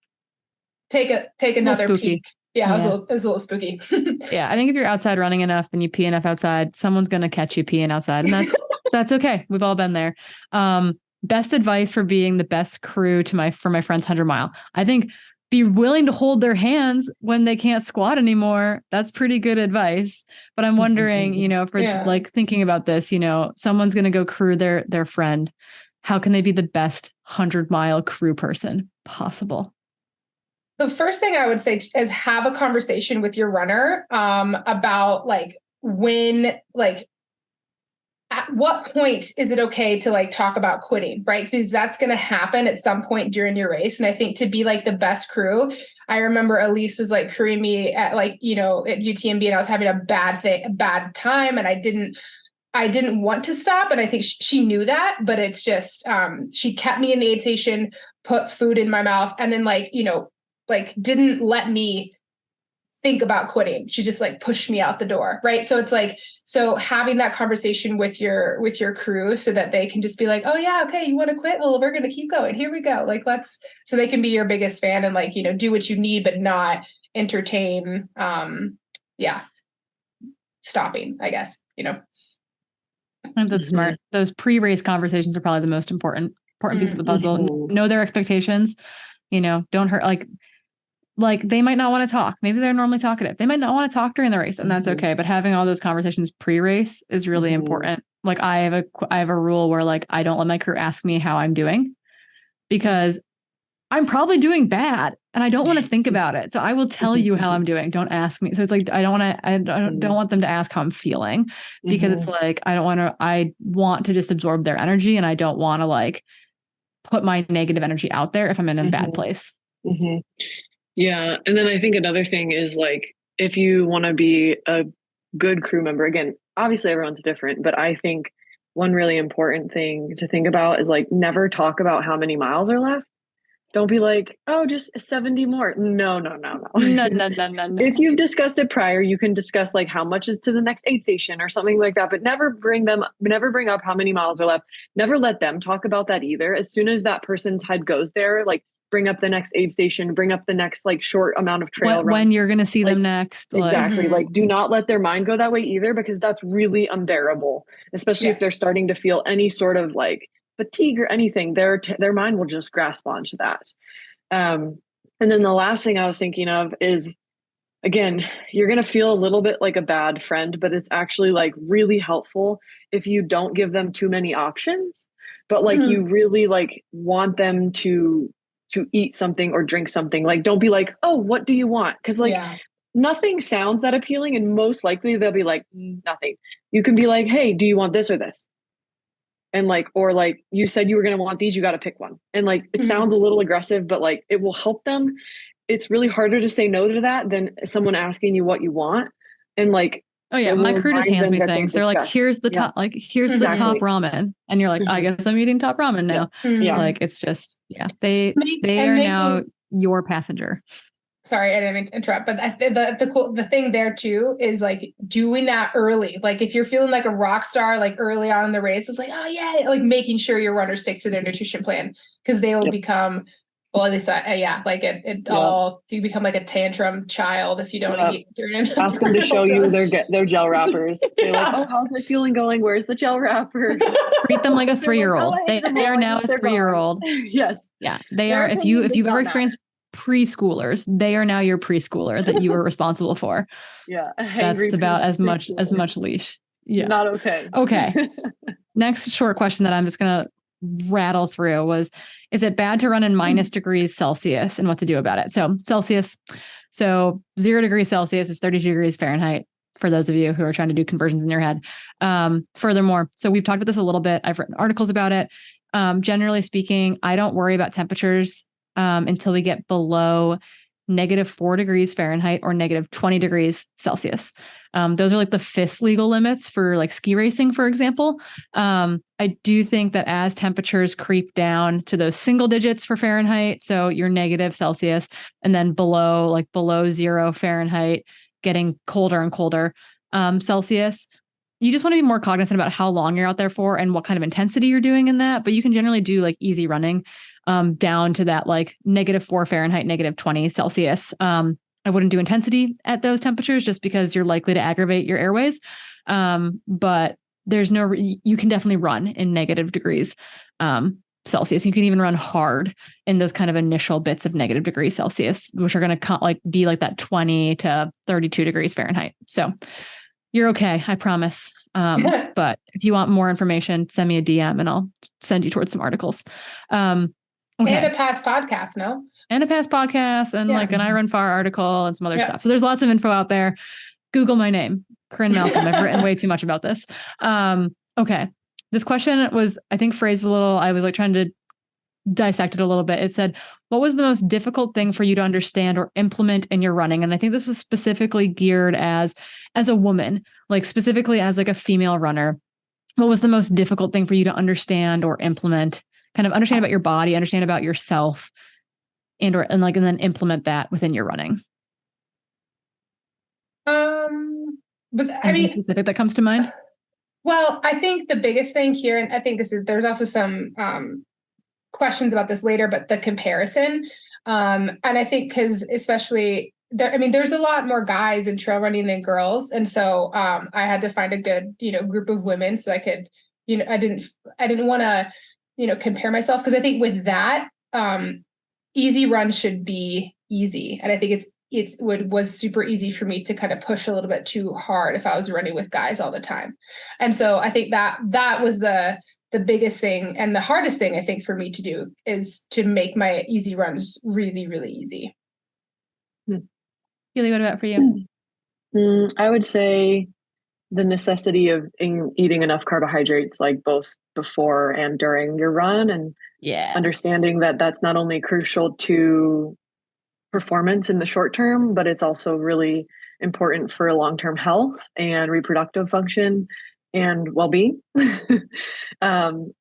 take another peek. Yeah, it was a little spooky. Yeah, I think if you're outside running enough and you pee enough outside, someone's going to catch you peeing outside, and that's okay. We've all been there. Best advice for being the best crew for my friend's 100-mile. I think be willing to hold their hands when they can't squat anymore. That's pretty good advice. But I'm wondering, like thinking about this, someone's going to go crew their friend. How can they be the best 100-mile crew person possible? The first thing I would say is have a conversation with your runner about like when, like, at what point is it okay to like talk about quitting, right? Because that's going to happen at some point during your race. And I think to be like the best crew, I remember Elise was like crewing me at like, at UTMB, and I was having a bad time, and I didn't want to stop. And I think she knew that, but it's just, she kept me in the aid station, put food in my mouth, and then didn't let me think about quitting. She just like pushed me out the door. Right. So it's like, having that conversation with your crew so that they can just be like, oh yeah, okay, you want to quit? Well, we're going to keep going. Here we go. Like, so they can be your biggest fan and like, do what you need, but not entertain, stopping, I guess, I think that's smart. Those pre-race conversations are probably the most important piece of the puzzle. Know their expectations, don't hurt, like they might not want to talk. Maybe they're normally talkative. They might not want to talk during the race, and that's okay. But having all those conversations pre-race is really important. Like I have a rule where like I don't let my crew ask me how I'm doing. because I'm probably doing bad and I don't want to think about it. So I will tell you how I'm doing. Don't ask me. So it's like, I don't want them to ask how I'm feeling, because it's like, I want to just absorb their energy, and I don't want to like put my negative energy out there if I'm in a bad place. Yeah. And then I think another thing is like, if you want to be a good crew member, again, obviously everyone's different, but I think one really important thing to think about is like, never talk about how many miles are left. Don't be like, oh, just 70 more. No. No. If you've discussed it prior, you can discuss like how much is to the next aid station or something like that, but never bring up how many miles are left. Never let them talk about that either. As soon as that person's head goes there, like bring up the next aid station, bring up the next like short amount of trail run. When you're going to see them next. Exactly. Like do not let their mind go that way either, because that's really unbearable, especially if they're starting to feel any sort of like fatigue or anything. Their mind will just grasp onto that. And then the last thing I was thinking of is, again, you're going to feel a little bit like a bad friend, but it's actually like really helpful if you don't give them too many options, but like you really like want them to eat something or drink something. Like, don't be like, oh, what do you want? Because like nothing sounds that appealing, and most likely they'll be like, nothing. You can be like, hey, do you want this or this? And like, or like, you said you were going to want these, you got to pick one. And like, it sounds a little aggressive, but like, it will help them. It's really harder to say no to that than someone asking you what you want. And like, oh yeah, my crew just hands me things. They're like, here's the top, like, here's the top ramen. And you're like, I guess I'm eating top ramen now. Like, it's just, they are now your passenger. Sorry, I didn't mean to interrupt, but the thing there too is like doing that early. Like if you're feeling like a rock star, like early on in the race, it's like, oh yeah, like making sure your runners stick to their nutrition plan, because they will become, well, at least you become like a tantrum child if you don't eat during. Ask them to show you their gel wrappers. Say like, oh, how's it feeling going? Where's the gel wrapper? Treat them like a 3-year-old. They are now a 3-year-old. Yes. Yeah, they are. If you've ever experienced preschoolers, they are now your preschooler that you were responsible for. Yeah. That's about as much leash. Yeah. Not okay. Okay. Next short question that I'm just going to rattle through was, is it bad to run in minus degrees Celsius, and what to do about it? So Celsius, 0 degrees Celsius is 32 degrees Fahrenheit, for those of you who are trying to do conversions in your head. Furthermore, so we've talked about this a little bit. I've written articles about it. Generally speaking, I don't worry about temperatures until we get below -4 degrees Fahrenheit or -20 degrees Celsius. Those are like the FIS legal limits for like ski racing, for example. I do think that as temperatures creep down to those single digits for Fahrenheit, so you're negative Celsius, and then below 0 Fahrenheit, getting colder and colder Celsius, you just want to be more cognizant about how long you're out there for and what kind of intensity you're doing in that. But you can generally do like easy running down to that like -4 Fahrenheit, -20 Celsius. I wouldn't do intensity at those temperatures just because you're likely to aggravate your airways. But there's you can definitely run in negative degrees Celsius. You can even run hard in those kind of initial bits of negative degrees Celsius, which are going to be like that 20 to 32 degrees Fahrenheit. So you're okay, I promise. But if you want more information, send me a DM and I'll send you towards some articles. Okay. And a past podcast, no? And a past podcast and like an I Run Far article and some other stuff. So there's lots of info out there. Google my name, Corrine Malcolm. I've written way too much about this. Okay. This question was, I think, phrased a little, I was like trying to dissect it a little bit. It said, what was the most difficult thing for you to understand or implement in your running? And I think this was specifically geared as a woman, like specifically as like a female runner. What was the most difficult thing for you to understand or implement? Kind of understand about your body, understand about yourself, and then implement that within your running. But anything specific that comes to mind? Well, I think the biggest thing here, and I think there's also some questions about this later, but the comparison. And I think because especially there's a lot more guys in trail running than girls. And so I had to find a good, group of women so I could, I didn't want to, compare myself, because I think with that, easy run should be easy. And I think was super easy for me to kind of push a little bit too hard if I was running with guys all the time. And so I think that was the the biggest thing and the hardest thing I think for me to do is to make my easy runs really, really easy. Keely, what about for you? I would say the necessity of eating enough carbohydrates, like both before and during your run, and understanding that that's not only crucial to performance in the short term, but it's also really important for long-term health and reproductive function and well-being.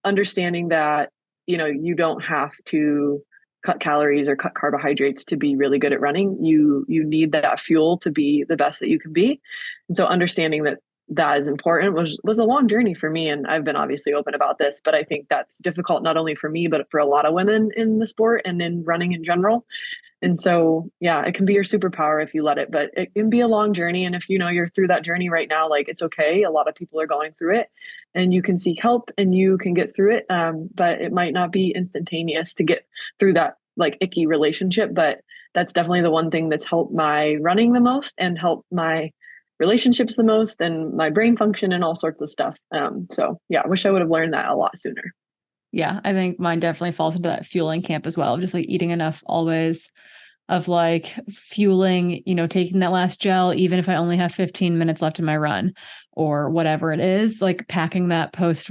Understanding that, you don't have to cut calories or cut carbohydrates to be really good at running. You need that fuel to be the best that you can be. And so understanding that is important was a long journey for me. And I've been obviously open about this, but I think that's difficult, not only for me, but for a lot of women in the sport and in running in general. And so, yeah, it can be your superpower if you let it, but it can be a long journey. And if you're through that journey right now, like, it's okay. A lot of people are going through it, and you can seek help and you can get through it. But it might not be instantaneous to get through that like icky relationship. But that's definitely the one thing that's helped my running the most and helped my relationships the most and my brain function and all sorts of stuff. So yeah, I wish I would have learned that a lot sooner. Yeah, I think mine definitely falls into that fueling camp as well. Just like eating enough always, of like fueling, taking that last gel, even if I only have 15 minutes left in my run or whatever it is, like packing that post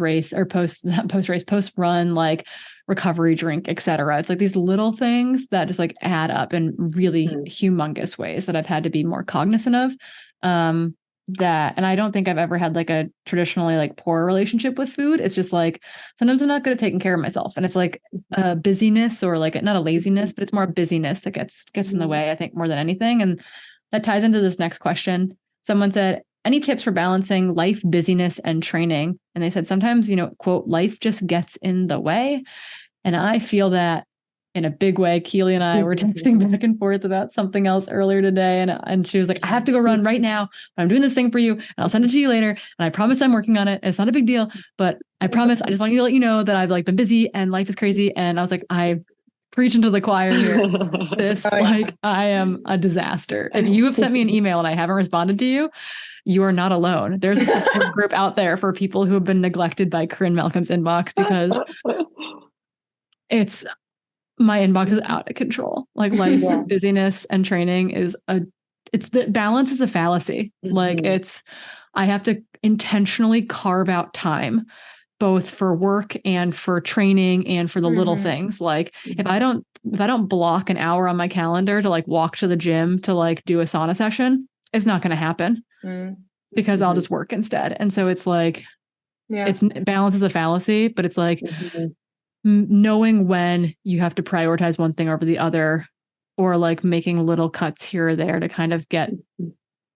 run, like recovery drink, etc. It's like these little things that just like add up in really humongous ways that I've had to be more cognizant of. And I don't think I've ever had like a traditionally like poor relationship with food. It's just like sometimes I'm not good at taking care of myself, and it's like a busyness or like not a laziness, but it's more busyness that gets in the way, I think, more than anything. And that ties into this next question. Someone said, any tips for balancing life, busyness, and training? And they said sometimes, quote, life just gets in the way. And I feel that in a big way. Keely and I were texting back and forth about something else earlier today. And she was like, I have to go run right now, but I'm doing this thing for you and I'll send it to you later. And I promise I'm working on it. And it's not a big deal, but I promise I just want you to let you know that I've like been busy and life is crazy. And I was like, I preach into the choir here. Like, I am a disaster. If you have sent me an email and I haven't responded to you, you are not alone. There's a support group out there for people who have been neglected by Corrine Malcolm's inbox, because my inbox is out of control. Like life, busyness, and training it's the balance is a fallacy. Like I have to intentionally carve out time, both for work and for training and for the little things. Like if I don't block an hour on my calendar to like walk to the gym to like do a sauna session, it's not going to happen because I'll just work instead. And so it's like, balance is a fallacy, but it's like, knowing when you have to prioritize one thing over the other, or like making little cuts here or there to kind of get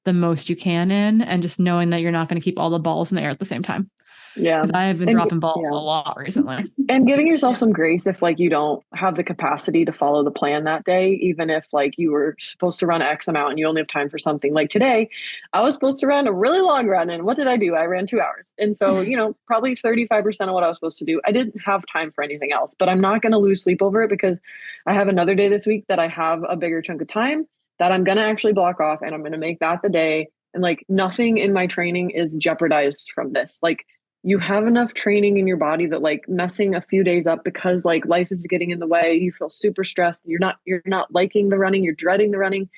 the most you can in, and just knowing that you're not going to keep all the balls in the air at the same time. Yeah. Because I have been dropping balls a lot recently. And giving yourself some grace if like you don't have the capacity to follow the plan that day, even if like you were supposed to run X amount and you only have time for something. Like today, I was supposed to run a really long run, and what did I do? I ran 2 hours. And so, probably 35% of what I was supposed to do, I didn't have time for anything else, but I'm not going to lose sleep over it, because I have another day this week that I have a bigger chunk of time that I'm going to actually block off, and I'm going to make that the day. And like nothing in my training is jeopardized from this. Like, you have enough training in your body that like messing a few days up because like life is getting in the way, you feel super stressed, you're not liking the running, you're dreading the running,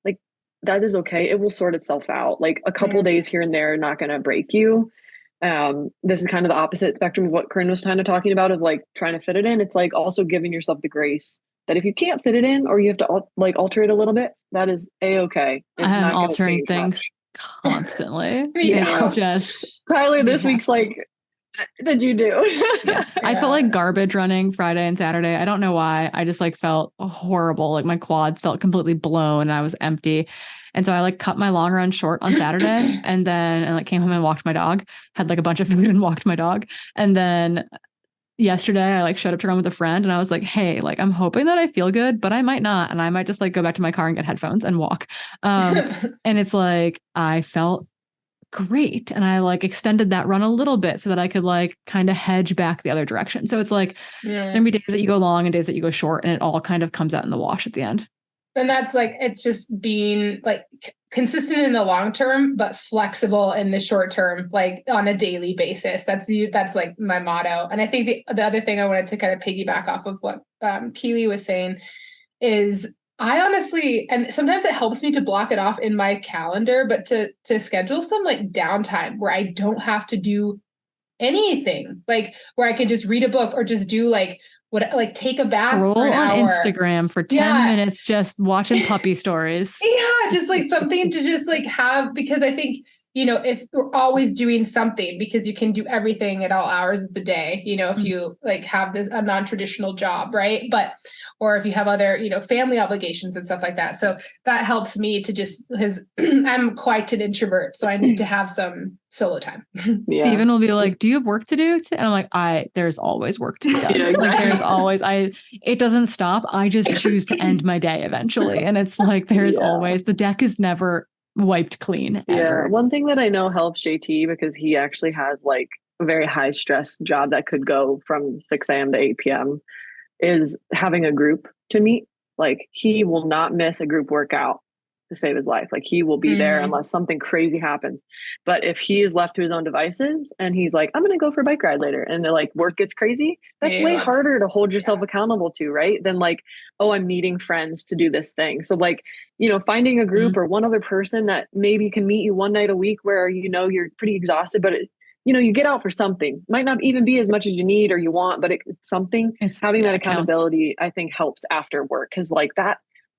like that is okay. It will sort itself out. Like a couple days here and there are not going to break you. This is kind of the opposite spectrum of what Corrine was kind of talking about, of like trying to fit it in. It's like also giving yourself the grace that if you can't fit it in, or you have to like alter it a little bit, that is a-okay. I am altering things constantly. It's just Kylie, this week's like, what did you do? I felt like garbage running Friday and Saturday. I don't know why. I just like felt horrible. Like my quads felt completely blown and I was empty. And so I like cut my long run short on Saturday and like came home and walked my dog, had like a bunch of food and walked my dog. And then yesterday I like showed up to run with a friend and I was like, hey, like I'm hoping that I feel good, but I might not. And I might just like go back to my car and get headphones and walk. And it's like, I felt great. And I like extended that run a little bit so that I could like kind of hedge back the other direction. So it's like, there'll be days that you go long and days that you go short, and it all kind of comes out in the wash at the end. And that's like, it's just being like consistent in the long term, but flexible in the short term, like on a daily basis. That's like my motto. And I think the other thing I wanted to kind of piggyback off of what Keely was saying is I honestly, and sometimes it helps me to block it off in my calendar, but to schedule some like downtime where I don't have to do anything, like where I can just read a book or just do like take a bath Scroll for an on hour. Instagram for 10 minutes just watching puppy stories. Yeah, just like something to just like have, because I think, if we're always doing something, because you can do everything at all hours of the day, if you like have a non-traditional job, right? Or if you have other, family obligations and stuff like that. So that helps me to just, because I'm quite an introvert, so I need to have some solo time. Yeah. Steven will be like, do you have work to do? And I'm like, there's always work to be done. Yeah, exactly. Like there's always, it doesn't stop. I just choose to end my day eventually. And it's like, there's always, the deck is never wiped clean ever. Yeah. One thing that I know helps JT, because he actually has like a very high stress job that could go from 6 a.m. to 8 p.m. is having a group to meet. Like he will not miss a group workout to save his life. Like he will be there unless something crazy happens. But if he is left to his own devices and he's like, I'm going to go for a bike ride later, and like work gets crazy, that's way harder to hold yourself accountable to, right? Than like, oh, I'm meeting friends to do this thing. So like, finding a group or one other person that maybe can meet you one night a week where, you're pretty exhausted, but you get out for something. Might not even be as much as you need or you want, but it's something. Having that accountability, I think, helps after work, because like that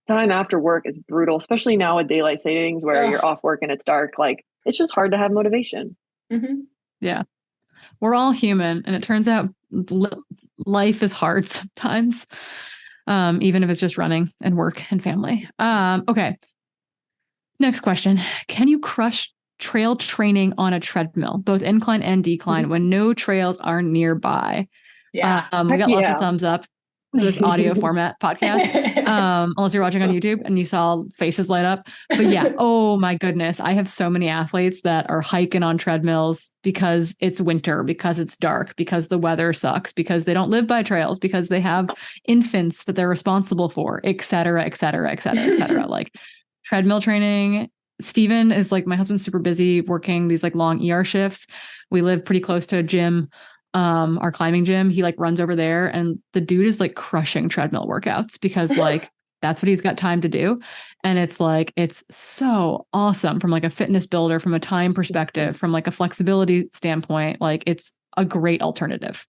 time after work is brutal, especially now with daylight savings where you're off work and it's dark. Like it's just hard to have motivation. Yeah. We're all human, and it turns out life is hard sometimes, even if it's just running and work and family. Okay. Next question. Can you crush trail training on a treadmill, both incline and decline, when no trails are nearby? Yeah. We got lots of thumbs up for this audio format podcast, unless you're watching on YouTube and you saw faces light up. But yeah, oh my goodness. I have so many athletes that are hiking on treadmills because it's winter, because it's dark, because the weather sucks, because they don't live by trails, because they have infants that they're responsible for, et cetera, et cetera, et cetera, et cetera. Like treadmill training. Steven is like, my husband's super busy working these like long ER shifts. We live pretty close to a gym, our climbing gym. He like runs over there, and the dude is like crushing treadmill workouts because like that's what he's got time to do. And it's like, it's so awesome from like a fitness builder, from a time perspective, from like a flexibility standpoint. Like it's a great alternative.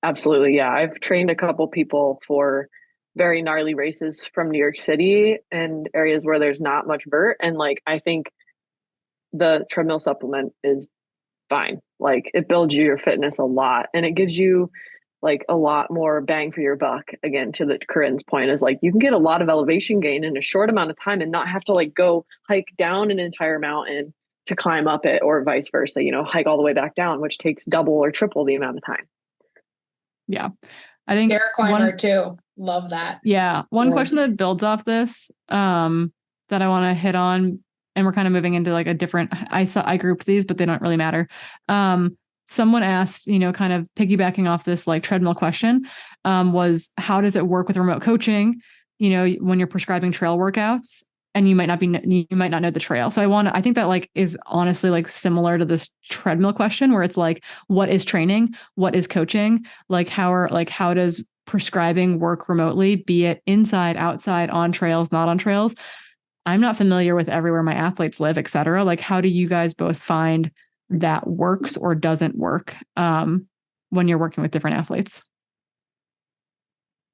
Absolutely. Yeah. I've trained a couple people for very gnarly races from New York City and areas where there's not much vert. And like, I think the treadmill supplement is fine. Like it builds your fitness a lot, and it gives you like a lot more bang for your buck. Again, to the Corinne's point, is like you can get a lot of elevation gain in a short amount of time and not have to like go hike down an entire mountain to climb up it, or vice versa, hike all the way back down, which takes double or triple the amount of time. Yeah. I think air climber too. Love that. Yeah. One question that builds off this, that I want to hit on, and we're kind of moving into like a different, I grouped these, but they don't really matter. Someone asked, kind of piggybacking off this like treadmill question, was how does it work with remote coaching? When you're prescribing trail workouts and you might not know the trail. So I think that like is honestly like similar to this treadmill question, where it's like, what is training? What is coaching? Like how does prescribing work remotely, be it inside, outside, on trails, not on trails? I'm not familiar with everywhere my athletes live, et cetera. Like, how do you guys both find that works or doesn't work when you're working with different athletes?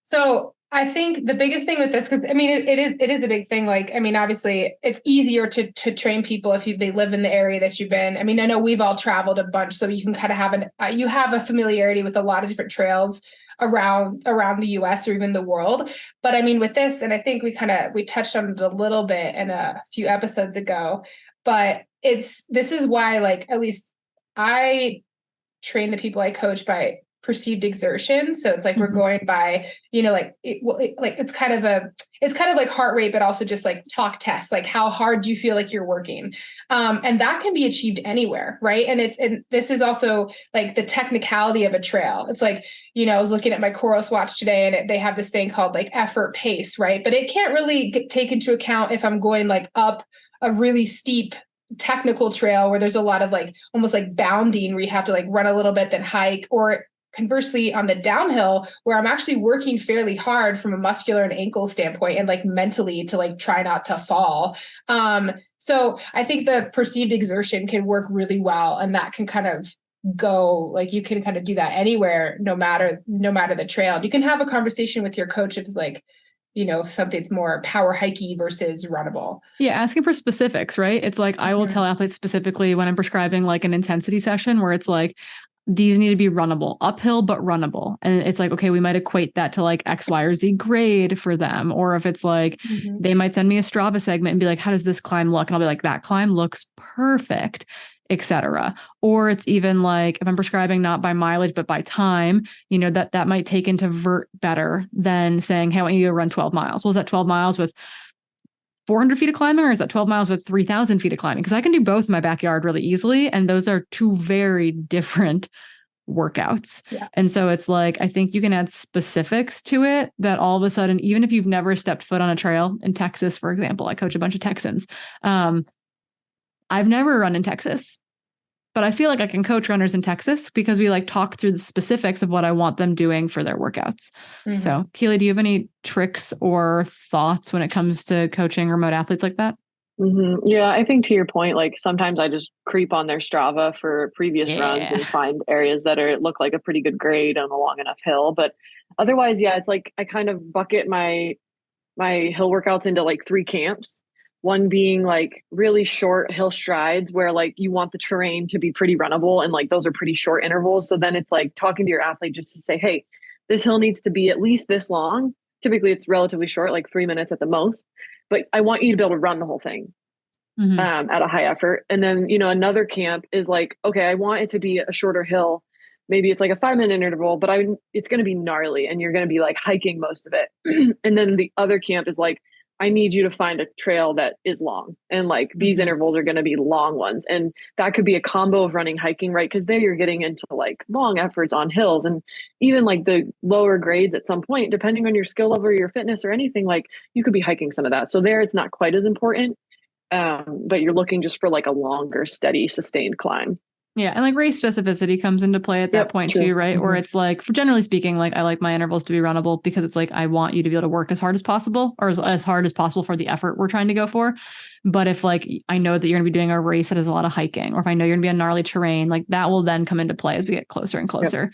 So I think the biggest thing with this, because I mean, it is a big thing. Like, I mean, obviously it's easier to train people if they live in the area that you've been. I mean, I know we've all traveled a bunch, so you can kind of have you have a familiarity with a lot of different trails around the US or even the world. But I mean, with this, and I think we touched on it a little bit in a few episodes ago, but this is why, like, at least I train the people I coach by perceived exertion. So it's like we're going by, like it's kind of like heart rate, but also just like talk tests, like how hard do you feel like you're working, and that can be achieved anywhere, right? And this is also like the technicality of a trail. It's like, I was looking at my Coros watch today, and they have this thing called like effort pace, right? But it can't really take into account if I'm going like up a really steep technical trail where there's a lot of like almost like bounding, where you have to like run a little bit then hike, or conversely on the downhill where I'm actually working fairly hard from a muscular and ankle standpoint and like mentally to like try not to fall. So I think the perceived exertion can work really well, and that can kind of go like, you can kind of do that anywhere, no matter the trail. You can have a conversation with your coach if it's like, if something's more power hikey versus runnable. Yeah, asking for specifics, right? It's like I will tell athletes specifically when I'm prescribing like an intensity session where it's like, these need to be runnable, uphill, but runnable. And it's like, okay, we might equate that to like X, Y, or Z grade for them. Or if it's like, they might send me a Strava segment and be like, how does this climb look? And I'll be like, that climb looks perfect, etc. Or it's even like, if I'm prescribing not by mileage, but by time, that might take into vert better than saying, hey, I want you to run 12 miles. Well, is that 12 miles with 400 feet of climbing, or is that 12 miles with 3,000 feet of climbing? Because I can do both in my backyard really easily. And those are two very different workouts. Yeah. And so it's like, I think you can add specifics to it that all of a sudden, even if you've never stepped foot on a trail in Texas, for example, I coach a bunch of Texans. I've never run in Texas, but I feel like I can coach runners in Texas because we like talk through the specifics of what I want them doing for their workouts. So Keely, do you have any tricks or thoughts when it comes to coaching remote athletes like that? Yeah, I think to your point, like sometimes I just creep on their Strava for previous runs and find areas that look like a pretty good grade on a long enough hill. But otherwise, yeah, it's like I kind of bucket my hill workouts into like 3 camps. One being like really short hill strides where like you want the terrain to be pretty runnable, and like those are pretty short intervals. So then it's like talking to your athlete just to say, hey, this hill needs to be at least this long. Typically it's relatively short, like 3 minutes at the most, but I want you to be able to run the whole thing at a high effort. And then, another camp is like, okay, I want it to be a shorter hill. Maybe it's like a 5-minute interval, but it's going to be gnarly and you're going to be like hiking most of it. And then the other camp is like, I need you to find a trail that is long, and like these intervals are going to be long ones. And that could be a combo of running, hiking, right? Because there you're getting into like long efforts on hills, and even like the lower grades at some point, depending on your skill level or your fitness or anything, like you could be hiking some of that. So there it's not quite as important, but you're looking just for like a longer, steady, sustained climb. Yeah. And like race specificity comes into play at that point too, right? Where it's like, for generally speaking, like I like my intervals to be runnable because it's like, I want you to be able to work as hard as possible, or as hard as possible for the effort we're trying to go for. But if like, I know that you're going to be doing a race that has a lot of hiking, or if I know you're going to be on gnarly terrain, like that will then come into play as we get closer and closer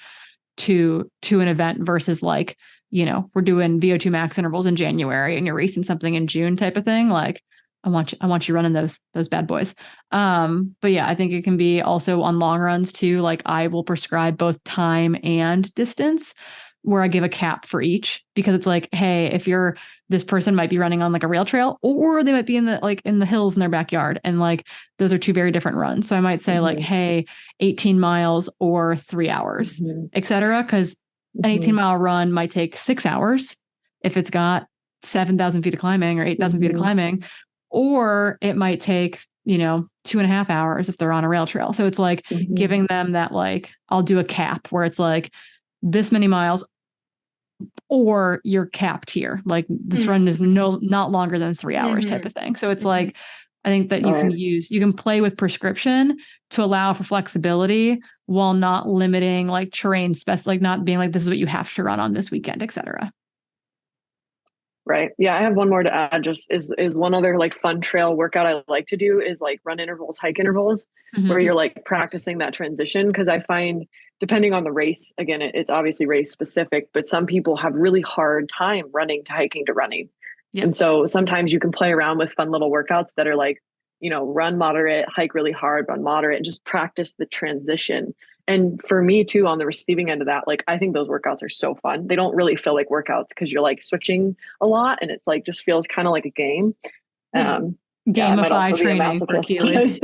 to an event versus like, we're doing VO2 max intervals in January and you're racing something in June type of thing. Like, I want you running those bad boys. But yeah, I think it can be also on long runs too. Like I will prescribe both time and distance, where I give a cap for each, because it's like, hey, if this person might be running on like a rail trail, or they might be in the hills in their backyard. And like, those are two very different runs. So I might say like, hey, 18 miles or 3 hours, et cetera. Cause an 18-mile run might take 6 hours if it's got 7,000 feet of climbing or 8,000 feet of climbing. Or it might take, 2.5 hours if they're on a rail trail. So it's like giving them that, like, I'll do a cap where it's like this many miles, or you're capped here. Like this run is not longer than 3 hours type of thing. So it's like, I think that you can play with prescription to allow for flexibility while not limiting like terrain like not being like, this is what you have to run on this weekend, et cetera. Right. Yeah. I have one more to add, just is one other like fun trail workout I like to do is like run intervals, hike intervals, where you're like practicing that transition. Cause I find depending on the race, again, it's obviously race specific, but some people have really hard time running to hiking to running. Yep. And so sometimes you can play around with fun little workouts that are like, run moderate, hike really hard, run moderate, and just practice the transition. And for me too, on the receiving end of that, like, I think those workouts are so fun. They don't really feel like workouts because you're like switching a lot, and it's like, just feels kind of like a game. Gamified training for Keely.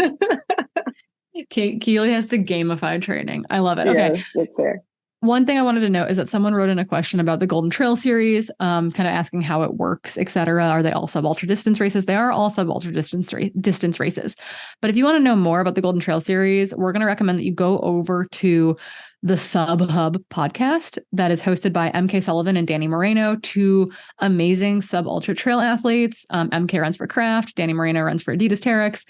Keely has the gamified training. I love it. Okay. Yeah, that's fair. One thing I wanted to note is that someone wrote in a question about the Golden Trail series, kind of asking how it works, et cetera. Are they all sub-ultra distance races? They are all sub-ultra distance races. But if you want to know more about the Golden Trail series, we're going to recommend that you go over to the Sub Hub podcast that is hosted by MK Sullivan and Danny Moreno, two amazing sub-ultra trail athletes. MK runs for Kraft, Danny Moreno runs for Adidas Terex.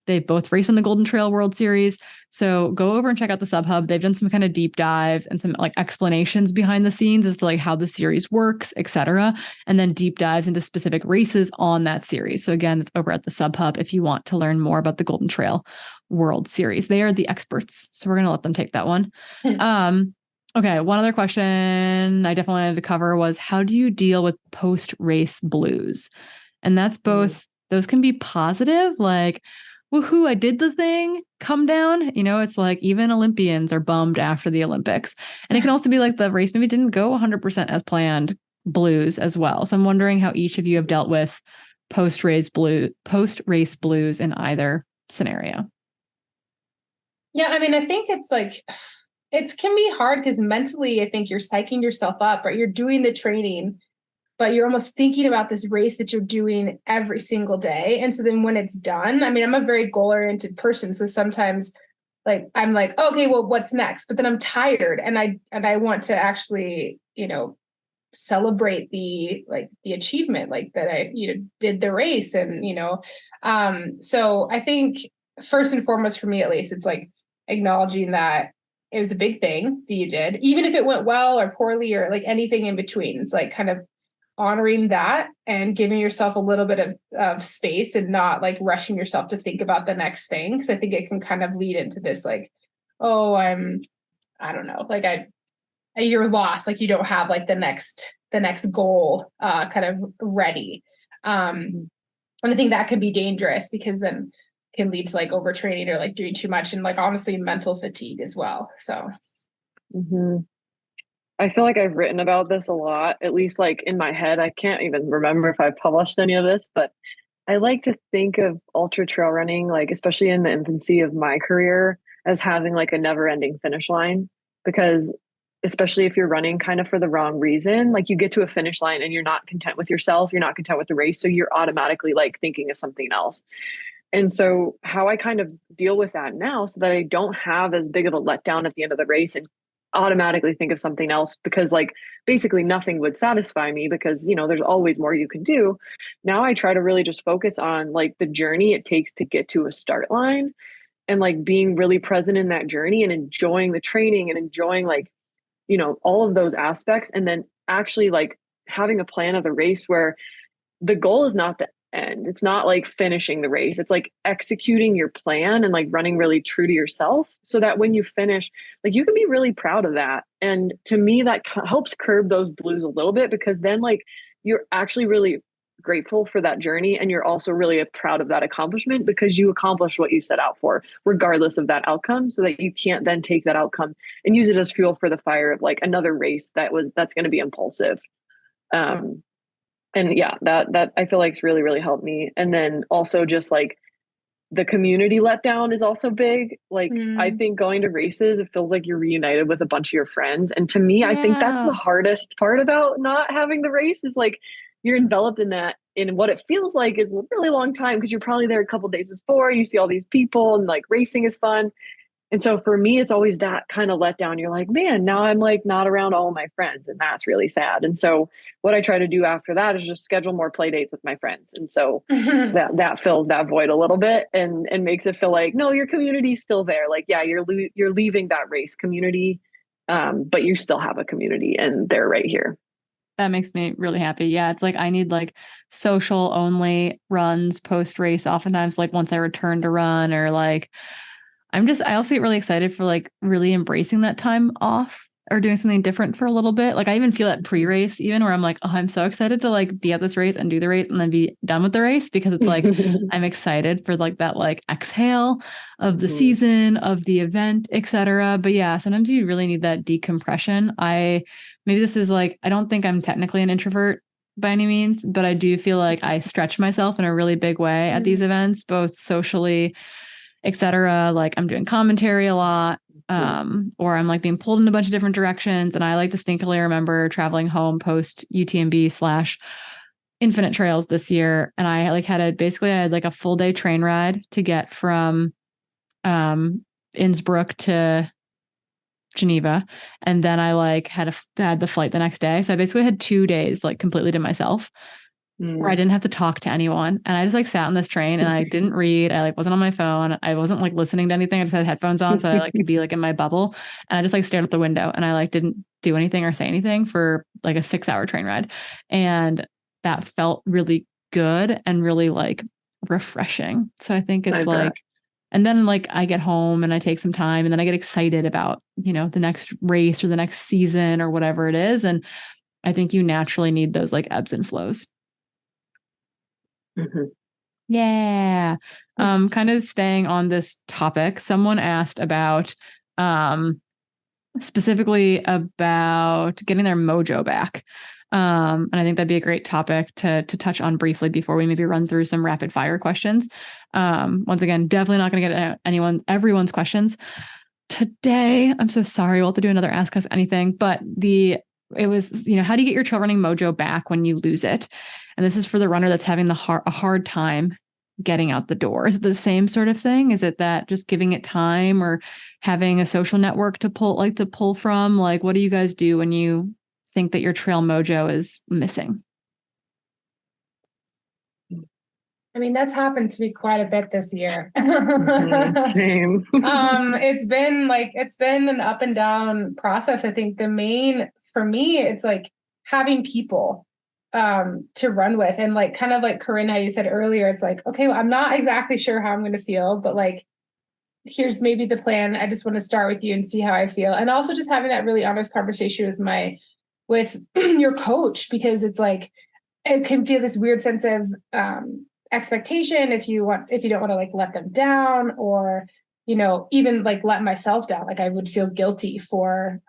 They both race in the Golden Trail World Series. So go over and check out the Sub Hub. They've done some kind of deep dive and some like explanations behind the scenes as to like how the series works, etc. And then deep dives into specific races on that series. So again, it's over at the Sub Hub if you want to learn more about the Golden Trail World Series. They are the experts. So we're going to let them take that one. Okay. One other question I definitely wanted to cover was, how do you deal with post-race blues? And that's both, those can be positive, like, woohoo, I did the thing, come down. You know, it's like even Olympians are bummed after the Olympics. And it can also be like the race maybe didn't go 100% as planned blues as well. So I'm wondering how each of you have dealt with post-race blues in either scenario. Yeah, I mean, I think it's like, it can be hard because mentally, I think you're psyching yourself up, right? You're doing the training, but you're almost thinking about this race that you're doing every single day. And so then when it's done, I mean, I'm a very goal-oriented person. So sometimes like, I'm like, okay, well, what's next? But then I'm tired and I want to actually, you know, celebrate the achievement, like that I, you know, did the race and, you know, so I think first and foremost for me, at least, it's like acknowledging that it was a big thing that you did, even if it went well or poorly or like anything in between. It's like kind of honoring that and giving yourself a little bit of space and not like rushing yourself to think about the next thing. Cause I think it can kind of lead into this like, oh, I don't know, like you're lost. Like you don't have like the next goal kind of ready. And I think that can be dangerous because then can lead to like overtraining or like doing too much and like honestly mental fatigue as well. So. I feel like I've written about this a lot, at least like in my head. I can't even remember if I've published any of this, but I like to think of ultra trail running, like especially in the infancy of my career, as having like a never ending finish line. Because especially if you're running kind of for the wrong reason, like you get to a finish line and you're not content with yourself, you're not content with the race. So you're automatically like thinking of something else. And so how I kind of deal with that now so that I don't have as big of a letdown at the end of the race and automatically think of something else, because like basically nothing would satisfy me because, you know, there's always more you can do. Now I try to really just focus on like the journey it takes to get to a start line and like being really present in that journey and enjoying the training and enjoying like, you know, all of those aspects. And then actually like having a plan of the race where the goal is not the end. It's not like finishing the race. It's like executing your plan and like running really true to yourself so that when you finish, like you can be really proud of that. And to me, that helps curb those blues a little bit because then like you're actually really grateful for that journey. And you're also really proud of that accomplishment because you accomplished what you set out for, regardless of that outcome, so that you can't then take that outcome and use it as fuel for the fire of like another race that's going to be impulsive. And yeah, that I feel like it's really, really helped me. And then also just like the community letdown is also big. Like I think going to races, it feels like you're reunited with a bunch of your friends. And to me, I think that's the hardest part about not having the race is like you're enveloped in that, in what it feels like is a really long time because you're probably there a couple of days before, you see all these people and like racing is fun. And so for me, it's always that kind of letdown. You're like, man, now I'm like not around all of my friends. And that's really sad. And so what I try to do after that is just schedule more play dates with my friends. And so that fills that void a little bit and makes it feel like, no, your community's still there. Like, yeah, you're leaving that race community, but you still have a community and they're right here. That makes me really happy. Yeah. It's like, I need like social only runs post race. Oftentimes, like once I return to run or like, I also get really excited for like really embracing that time off or doing something different for a little bit. Like I even feel that pre-race even where I'm like, oh, I'm so excited to like be at this race and do the race and then be done with the race because it's like, I'm excited for like that like exhale of the season, of the event, etc. But yeah, sometimes you really need that decompression. Maybe this is like, I don't think I'm technically an introvert by any means, but I do feel like I stretch myself in a really big way at these events, both socially, etc. Like I'm doing commentary a lot. or I'm like being pulled in a bunch of different directions. And I like distinctly remember traveling home post UTMB / Infinite Trails this year. And I like had a full day train ride to get from Innsbruck to Geneva. And then I like had the flight the next day. So I basically had 2 days like completely to myself where I didn't have to talk to anyone. And I just like sat on this train and I didn't read. I like wasn't on my phone. I wasn't like listening to anything. I just had headphones on. So I like could be like in my bubble. And I just like stared out the window and I like didn't do anything or say anything for like a 6-hour train ride. And that felt really good and really like refreshing. So I think it's like, and then like I get home and I take some time and then I get excited about, the next race or the next season or whatever it is. And I think you naturally need those like ebbs and flows. Mm-hmm. Yeah. Kind of staying on this topic, someone asked about specifically about getting their mojo back. And I think that'd be a great topic to touch on briefly before we maybe run through some rapid fire questions. Once again, definitely not going to get everyone's questions today. I'm so sorry. We'll have to do another Ask Us Anything, but it was, how do you get your trail running mojo back when you lose it? And this is for the runner that's having a hard time getting out the door. Is it the same sort of thing? Is it that just giving it time or having a social network to pull from? Like, what do you guys do when you think that your trail mojo is missing? I mean, that's happened to me quite a bit this year. Same. It's been an up and down process. I think the main for me, it's like having people to run with, and like kind of like Corrine, how you said earlier, it's like, okay, well, I'm not exactly sure how I'm going to feel, but like, here's maybe the plan. I just want to start with you and see how I feel. And also just having that really honest conversation with your coach, because it's like, it can feel this weird sense of expectation if you don't want to like let them down, or even like let myself down. Like I would feel guilty for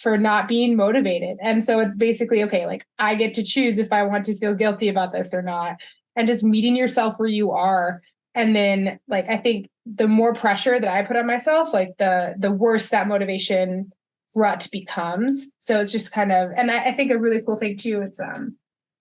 not being motivated. And so it's basically, okay, like I get to choose if I want to feel guilty about this or not, and just meeting yourself where you are. And then like I think the more pressure that I put on myself, like the worse that motivation rut becomes. So it's just kind of, and I think a really cool thing too, it's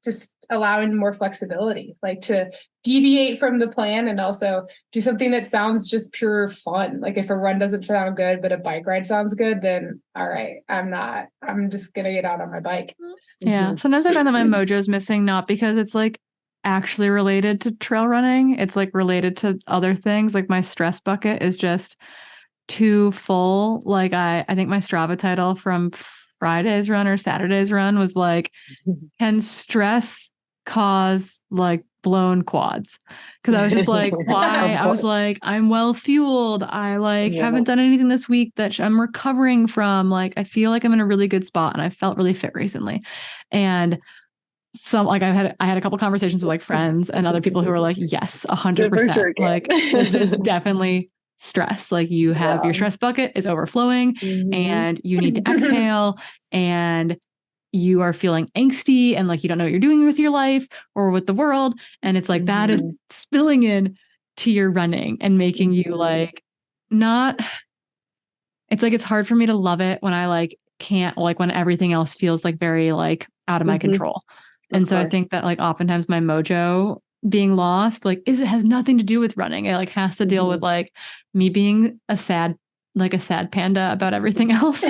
just allowing more flexibility, like to deviate from the plan and also do something that sounds just pure fun. Like if a run doesn't sound good, but a bike ride sounds good, then all right, I'm just going to get out on my bike. Yeah. Sometimes I find that my mojo is missing, not because it's like actually related to trail running. It's like related to other things. Like my stress bucket is just too full. Like I think my Strava title from Friday's run or Saturday's run was like, can stress cause like blown quads? Because I was just like, why? I was like, I'm well fueled. I like haven't done anything this week that I'm recovering from. Like, I feel like I'm in a really good spot and I felt really fit recently. And some like I had a couple conversations with like friends and other people who were like, yes, 100%. Sure, like this is definitely stress. Like you have your stress bucket is overflowing and you need to exhale and you are feeling angsty and like you don't know what you're doing with your life or with the world. And it's like that is spilling in to your running and making you like not, it's like it's hard for me to love it when I like can't, like when everything else feels like very like out of my control. And so I think that like oftentimes my mojo being lost, like it has nothing to do with running. It like has to deal with like me being a sad panda about everything else.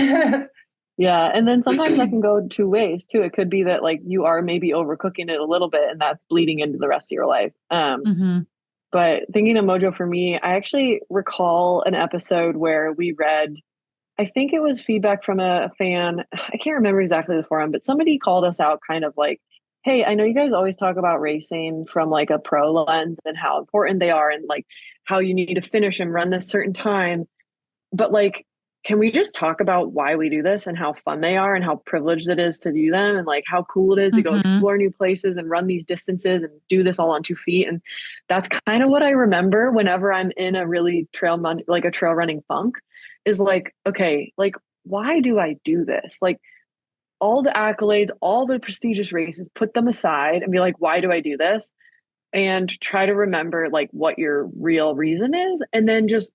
Yeah. And then sometimes that can go 2 ways too. It could be that like you are maybe overcooking it a little bit and that's bleeding into the rest of your life. But thinking of mojo for me, I actually recall an episode where we read, I think it was feedback from a fan. I can't remember exactly the forum, but somebody called us out kind of like, hey, I know you guys always talk about racing from like a pro lens and how important they are and like how you need to finish and run this certain time. But like, can we just talk about why we do this and how fun they are and how privileged it is to do them and like how cool it is to go explore new places and run these distances and do this all on 2 feet. And that's kind of what I remember whenever I'm in a really trail running funk is like, okay, like, why do I do this? Like, all the accolades, all the prestigious races, put them aside and be like, why do I do this? And try to remember like what your real reason is. And then just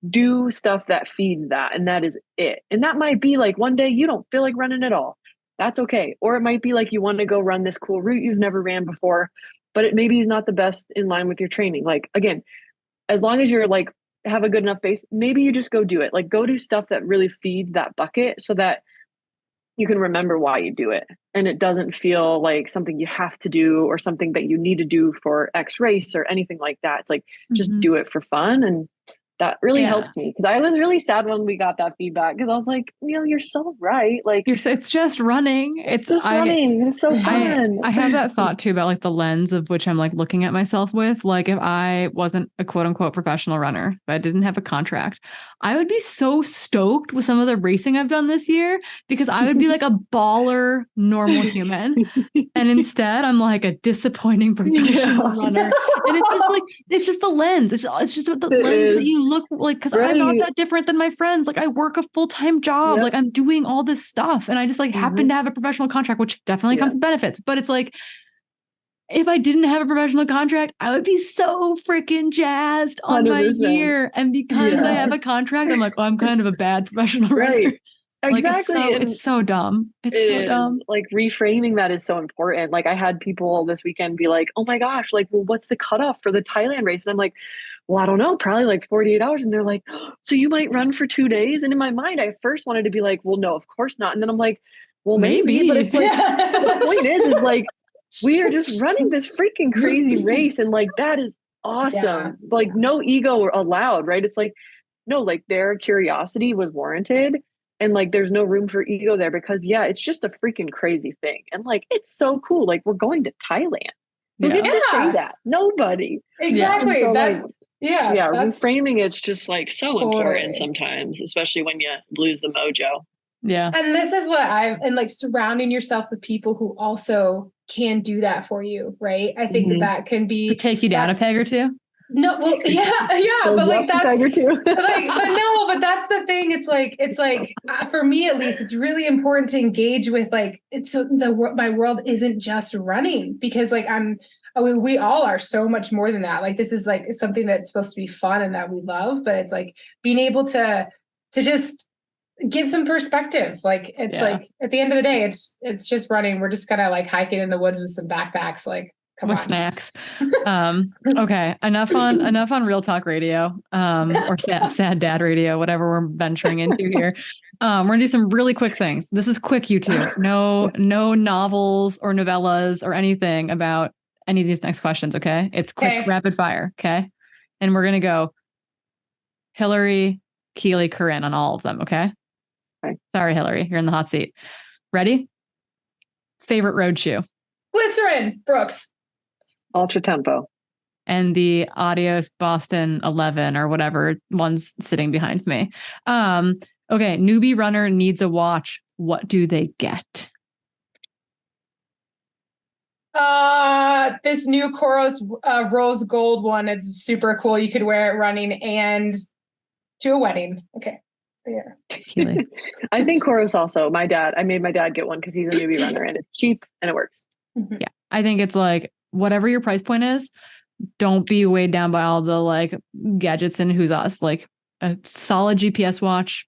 do stuff that feeds that, and that is it. And that might be like one day you don't feel like running at all. That's okay. Or it might be like you want to go run this cool route you've never ran before, but it maybe is not the best in line with your training. Like, again, as long as you're like have a good enough base, maybe you just go do it. Like, go do stuff that really feeds that bucket so that you can remember why you do it. And it doesn't feel like something you have to do or something that you need to do for X race or anything like that. It's like, just do it for fun. And that really helps me, because I was really sad when we got that feedback, because I was like, you're so right. Like, it's just running. It's just running. It's so fun. I have that thought too about like the lens of which I'm like looking at myself with. Like, if I wasn't a quote unquote professional runner, if I didn't have a contract, I would be so stoked with some of the racing I've done this year, because I would be like a baller normal human. And instead I'm like a disappointing professional runner. And it's just like, it's just the lens. It's just the lens that you look like, because I'm not that different than my friends. Like, I work a full-time job. Like, I'm doing all this stuff, and I just like happen to have a professional contract, which definitely comes with benefits. But it's like, if I didn't have a professional contract, I would be so freaking jazzed on 100%. My year. And because I have a contract, I'm like, oh, I'm kind of a bad professional runner. Exactly. Like, it's so dumb. It's so dumb. Like, reframing that is so important. Like, I had people this weekend be like, oh my gosh, like, well, what's the cutoff for the Thailand race? And I'm like, well, I don't know, probably like 48 hours. And they're like, oh, so you might run for 2 days. And in my mind, I first wanted to be like, well, no, of course not. And then I'm like, well, maybe. But it's like, the point is like, we are just running this freaking crazy race. And like, that is awesome. Like, no ego allowed, right? It's like, no, like, their curiosity was warranted. And like, there's no room for ego there, because it's just a freaking crazy thing. And like, it's so cool. Like, we're going to Thailand. Who gets to say that? Nobody. Exactly. So, that's like, reframing it's just like so important sometimes, especially when you lose the mojo. Yeah. And this is what and like surrounding yourself with people who also can do that for you, right? I think that can be take you down a peg or two. No, well, but like that's like, but that's the thing. It's like for me at least, it's really important to engage with like my world isn't just running, because like we all are so much more than that. Like, this is like something that's supposed to be fun and that we love, but it's like being able to just give some perspective. Like, it's like at the end of the day, it's just running. We're just kind of like hiking in the woods with some backpacks, like. Come with on. Snacks. Okay. Enough on real talk radio, or sad dad radio, whatever we're venturing into here. We're gonna do some really quick things. This is quick, you two. No novels or novellas or anything about any of these next questions. Okay. It's quick, rapid fire. Okay. And we're gonna go Hillary, Keely, Corrine on all of them. Okay. Sorry, Hillary, you're in the hot seat. Ready? Favorite road shoe? Glycerin, Brooks. Ultra Tempo. And the Adios Boston 11 or whatever one's sitting behind me. Okay, newbie runner needs a watch. What do they get? This new Coros rose gold one. It's super cool. You could wear it running and to a wedding. Okay. Yeah. I think Coros also. I made my dad get one because he's a newbie runner, and it's cheap and it works. Yeah. I think it's like, whatever your price point is, don't be weighed down by all the like gadgets and who's us. Like, a solid GPS watch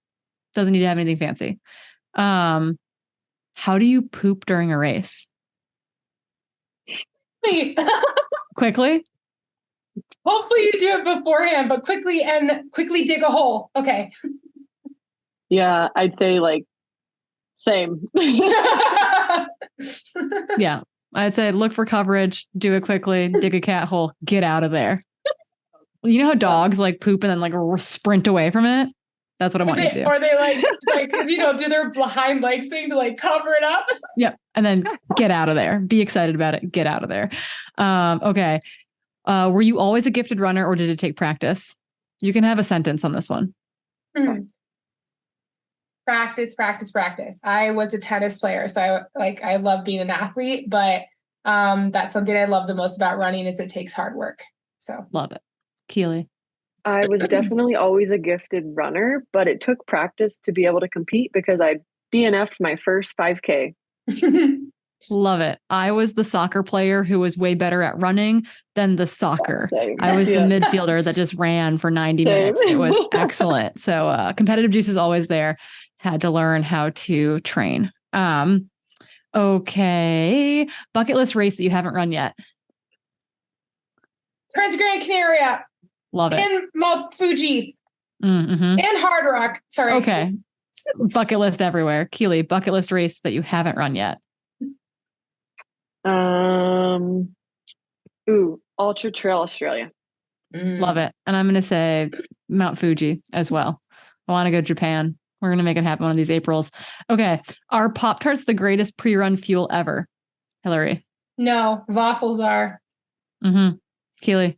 doesn't need to have anything fancy. How do you poop during a race? Quickly? Hopefully you do it beforehand, but quickly dig a hole. Okay. Yeah, I'd say like same. Yeah. I'd say look for coverage, do it quickly, dig a cat hole, get out of there. You know how dogs like poop and then like sprint away from it? That's what I want you to do. Or they like do their behind legs thing to like cover it up. Yep. And then get out of there. Be excited about it. Get out of there. Okay. Were you always a gifted runner, or did it take practice? You can have a sentence on this one. Practice. I was a tennis player, so I love being an athlete, but that's something I love the most about running is it takes hard work. So love it. Keely. I was definitely always a gifted runner, but it took practice to be able to compete because I DNF'd my first 5K. Love it. I was the soccer player who was way better at running than the soccer. I was the midfielder that just ran for 90 minutes. It was excellent. So competitive juice is always there. Had to learn how to train. Okay. Bucket list race that you haven't run yet. Trans-Gran Canaria. Love it. And Mount Fuji. And Hard Rock. Sorry. Okay. Bucket list everywhere. Keely, bucket list race that you haven't run yet. Ultra Trail Australia. Love it. And I'm going to say Mount Fuji as well. I want to go to Japan. We're going to make it happen one of these Aprils. Okay. Are Pop-Tarts the greatest pre-run fuel ever? Hillary? No, waffles are. Keely?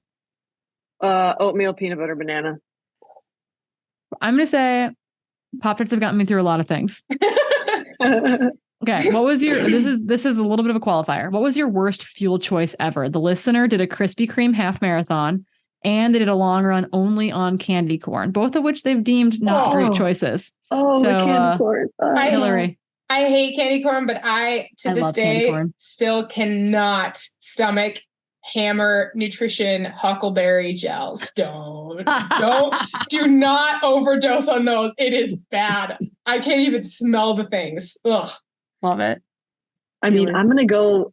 Oatmeal, peanut butter, banana. I'm going to say Pop-Tarts have gotten me through a lot of things. Okay. What was your, this is a little bit of a qualifier. What was your worst fuel choice ever? The listener did a Krispy Kreme half marathon and they did a long run only on candy corn, both of which they've deemed not great choices. So, candy corn. Hillary. I hate candy corn, but I this day still cannot stomach Hammer Nutrition Huckleberry gels. Do not overdose on those. It is bad. I can't even smell the things. Ugh. Love it. I mean, I'm gonna go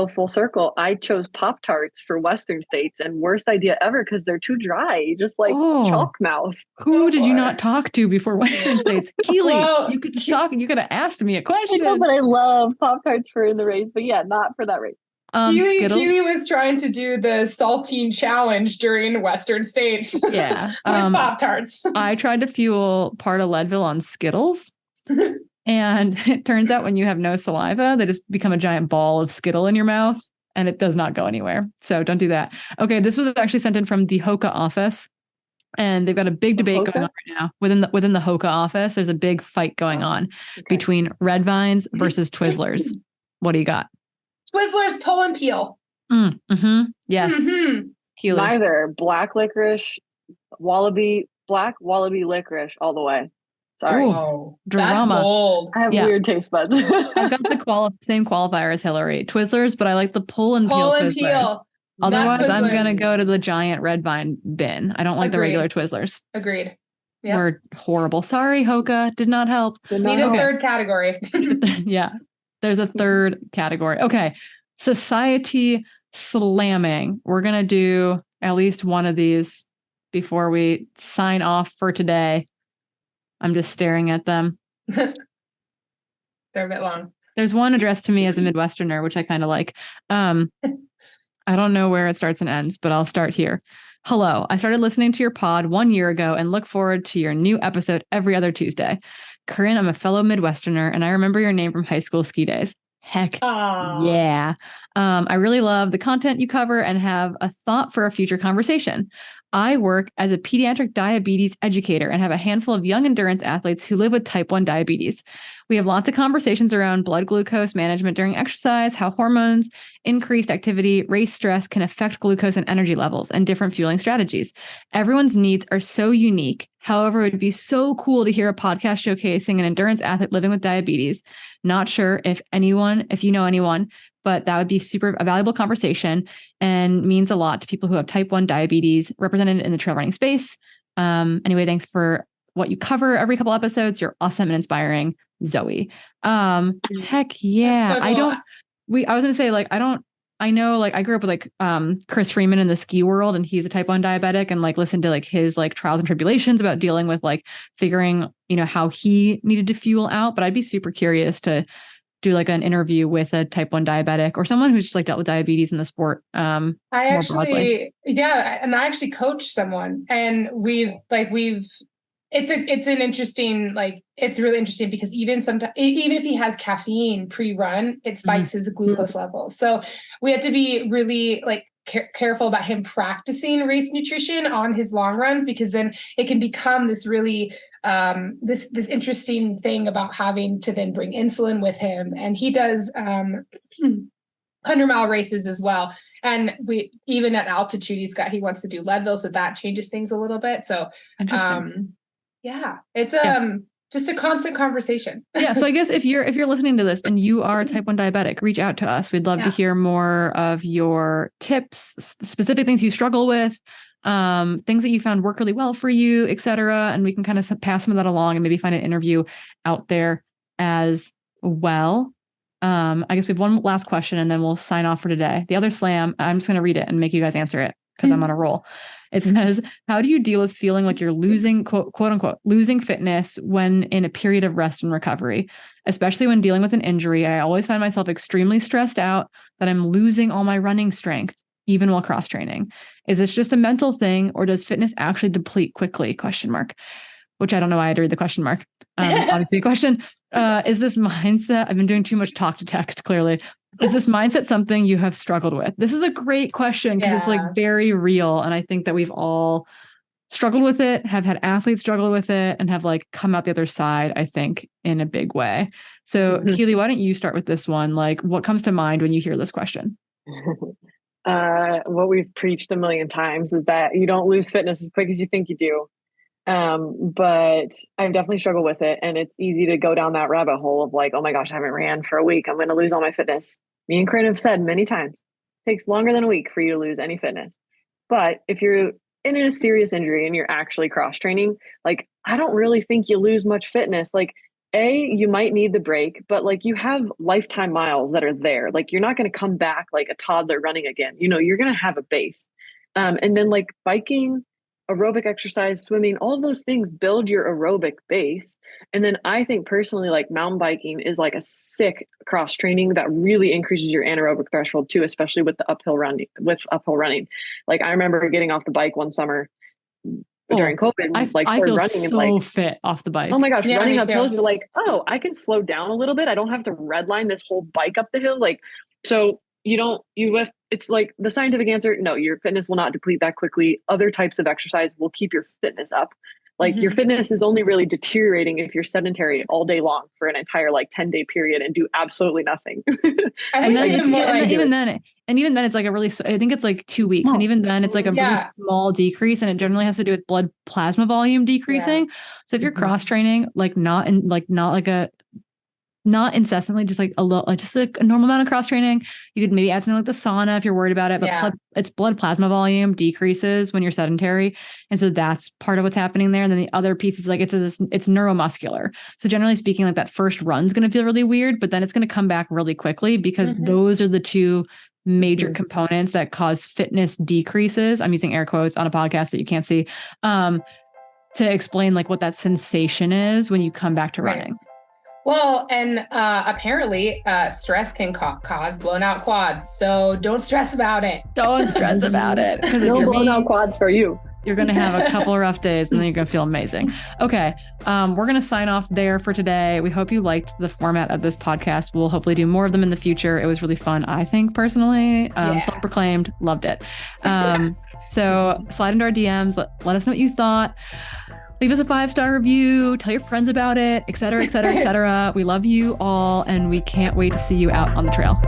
full circle. I chose Pop-Tarts for Western states, and worst idea ever because they're too dry, just like chalk mouth. Who did you not talk to before Western states? Keely, you could talk. You could have asked me a question. I know, but I love Pop-Tarts for in the race, but yeah, not for that race. Keely was trying to do the saltine challenge during Western states. Yeah, with Pop-Tarts. I tried to fuel part of Leadville on Skittles. And it turns out when you have no saliva, they just become a giant ball of Skittle in your mouth and it does not go anywhere. So don't do that. Okay. This was actually sent in from the Hoka office and they've got a big debate going on right now within the Hoka office. There's a big fight going on between Red Vines versus Twizzlers. What do you got? Twizzlers pull and peel. Yes. Keely. Neither. Black wallaby licorice all the way. Sorry. Ooh, drama. That's bold. I have weird taste buds. I've got the same qualifier as Hillary. Twizzlers, but I like the pull and peel Twizzlers. Otherwise, I'm going to go to the giant Red Vine bin. I don't like the regular Twizzlers. Agreed. Yep. We're horrible. Sorry, Hoka. Did not help. Need a third category. Yeah. There's a third category. Okay. Society slamming. We're going to do at least one of these before we sign off for today. I'm just staring at them. They're a bit long. There's one addressed to me as a Midwesterner, which I kind of like. I don't know where it starts and ends, but I'll start here. Hello. I started listening to your pod 1 year ago and look forward to your new episode every other Tuesday. Corrine, I'm a fellow Midwesterner, and I remember your name from high school ski days. Heck yeah. I really love the content you cover and have a thought for a future conversation. I work as a pediatric diabetes educator and have a handful of young endurance athletes who live with type 1 diabetes. We have lots of conversations around blood glucose management during exercise, how hormones, increased activity, race stress can affect glucose and energy levels, and different fueling strategies. Everyone's needs are so unique. However, it would be so cool to hear a podcast showcasing an endurance athlete living with diabetes. Not sure if you know anyone, but that would be a valuable conversation and means a lot to people who have type 1 diabetes represented in the trail running space. Anyway, thanks for what you cover every couple episodes. You're awesome and inspiring, Zoe. Heck yeah. So cool. I was going to say, I know, I grew up with Chris Freeman in the ski world, and he's a type 1 diabetic, and listened to his trials and tribulations about dealing with figuring, how he needed to fuel out. But I'd be super curious to do an interview with a type 1 diabetic or someone who's just dealt with diabetes in the sport. And I actually coach someone, and it's an interesting, it's really interesting because even if he has caffeine pre-run, it spikes his glucose levels. So we have to be really careful about him practicing race nutrition on his long runs, because then it can become this really this interesting thing about having to then bring insulin with him. And he does 100-mile races as well. And even at altitude, he wants to do Leadville, so that changes things a little bit. So interesting. yeah, it's just a constant conversation. Yeah. So I guess if you're listening to this and you are a type 1 diabetic, reach out to us. We'd love to hear more of your tips, specific things you struggle with, things that you found work really well for you, et cetera. And we can kind of pass some of that along and maybe find an interview out there as well. I guess we have one last question and then we'll sign off for today. The other slam, I'm just going to read it and make you guys answer it because I'm on a roll. It says, how do you deal with feeling like you're losing, quote unquote, losing fitness when in a period of rest and recovery, especially when dealing with an injury? I always find myself extremely stressed out that I'm losing all my running strength, even while cross training. Is this just a mental thing or does fitness actually deplete quickly? ? Which I don't know why I had to read the question mark. It's obviously a question. Is this mindset, I've been doing too much talk to text, clearly. Is this mindset something you have struggled with? This is a great question because it's like very real. And I think that we've all struggled with it, have had athletes struggle with it, and have like come out the other side, I think, in a big way. So Keely, why don't you start with this one? Like, what comes to mind when you hear this question? What we've preached a million times is that you don't lose fitness as quick as you think you do. But I've definitely struggled with it, and it's easy to go down that rabbit hole of like, oh my gosh, I haven't ran for a week, I'm going to lose all my fitness. Me and Corrine have said many times, it takes longer than a week for you to lose any fitness. But if you're in a serious injury and you're actually cross training, like, I don't really think you lose much fitness. Like, you might need the break, but like, you have lifetime miles that are there. Like, you're not going to come back like a toddler running again. You know, you're going to have a base. And then like biking, aerobic exercise, swimming, all of those things build your aerobic base. And then I think personally, like, mountain biking is like a sick cross training that really increases your anaerobic threshold too, especially with the uphill running. Like, I remember getting off the bike one summer during COVID, I feel running so and like fit off the bike. Oh my gosh, running up hills, you're like, oh, I can slow down a little bit. I don't have to redline this whole bike up the hill. Like, so it's like the scientific answer, no, your fitness will not deplete that quickly. Other types of exercise will keep your fitness up. Like, your fitness is only really deteriorating if you're sedentary all day long for an entire like 10-day period and do absolutely nothing. And even then it's like I think it's like 2 weeks. And even then it's like a really small decrease, and it generally has to do with blood plasma volume decreasing. So if you're cross training, like not incessantly, just like a little, just like a normal amount of cross training, you could maybe add something like the sauna if you're worried about it, but it's blood plasma volume decreases when you're sedentary. And so that's part of what's happening there. And then the other piece is like, it's neuromuscular. So generally speaking, like that first run's going to feel really weird, but then it's going to come back really quickly because those are the two major components that cause fitness decreases. I'm using air quotes on a podcast that you can't see, to explain like what that sensation is when you come back to running. Well, and apparently stress can cause blown out quads. So don't stress about it. Don't stress about it. No blown out quads for you. You're going to have a couple of rough days and then you're going to feel amazing. Okay. We're going to sign off there for today. We hope you liked the format of this podcast. We'll hopefully do more of them in the future. It was really fun, I think, personally. Self-proclaimed, loved it. So slide into our DMs. Let us know what you thought. Leave us a 5-star review, tell your friends about it, et cetera, et cetera, et cetera. We love you all, and we can't wait to see you out on the trail.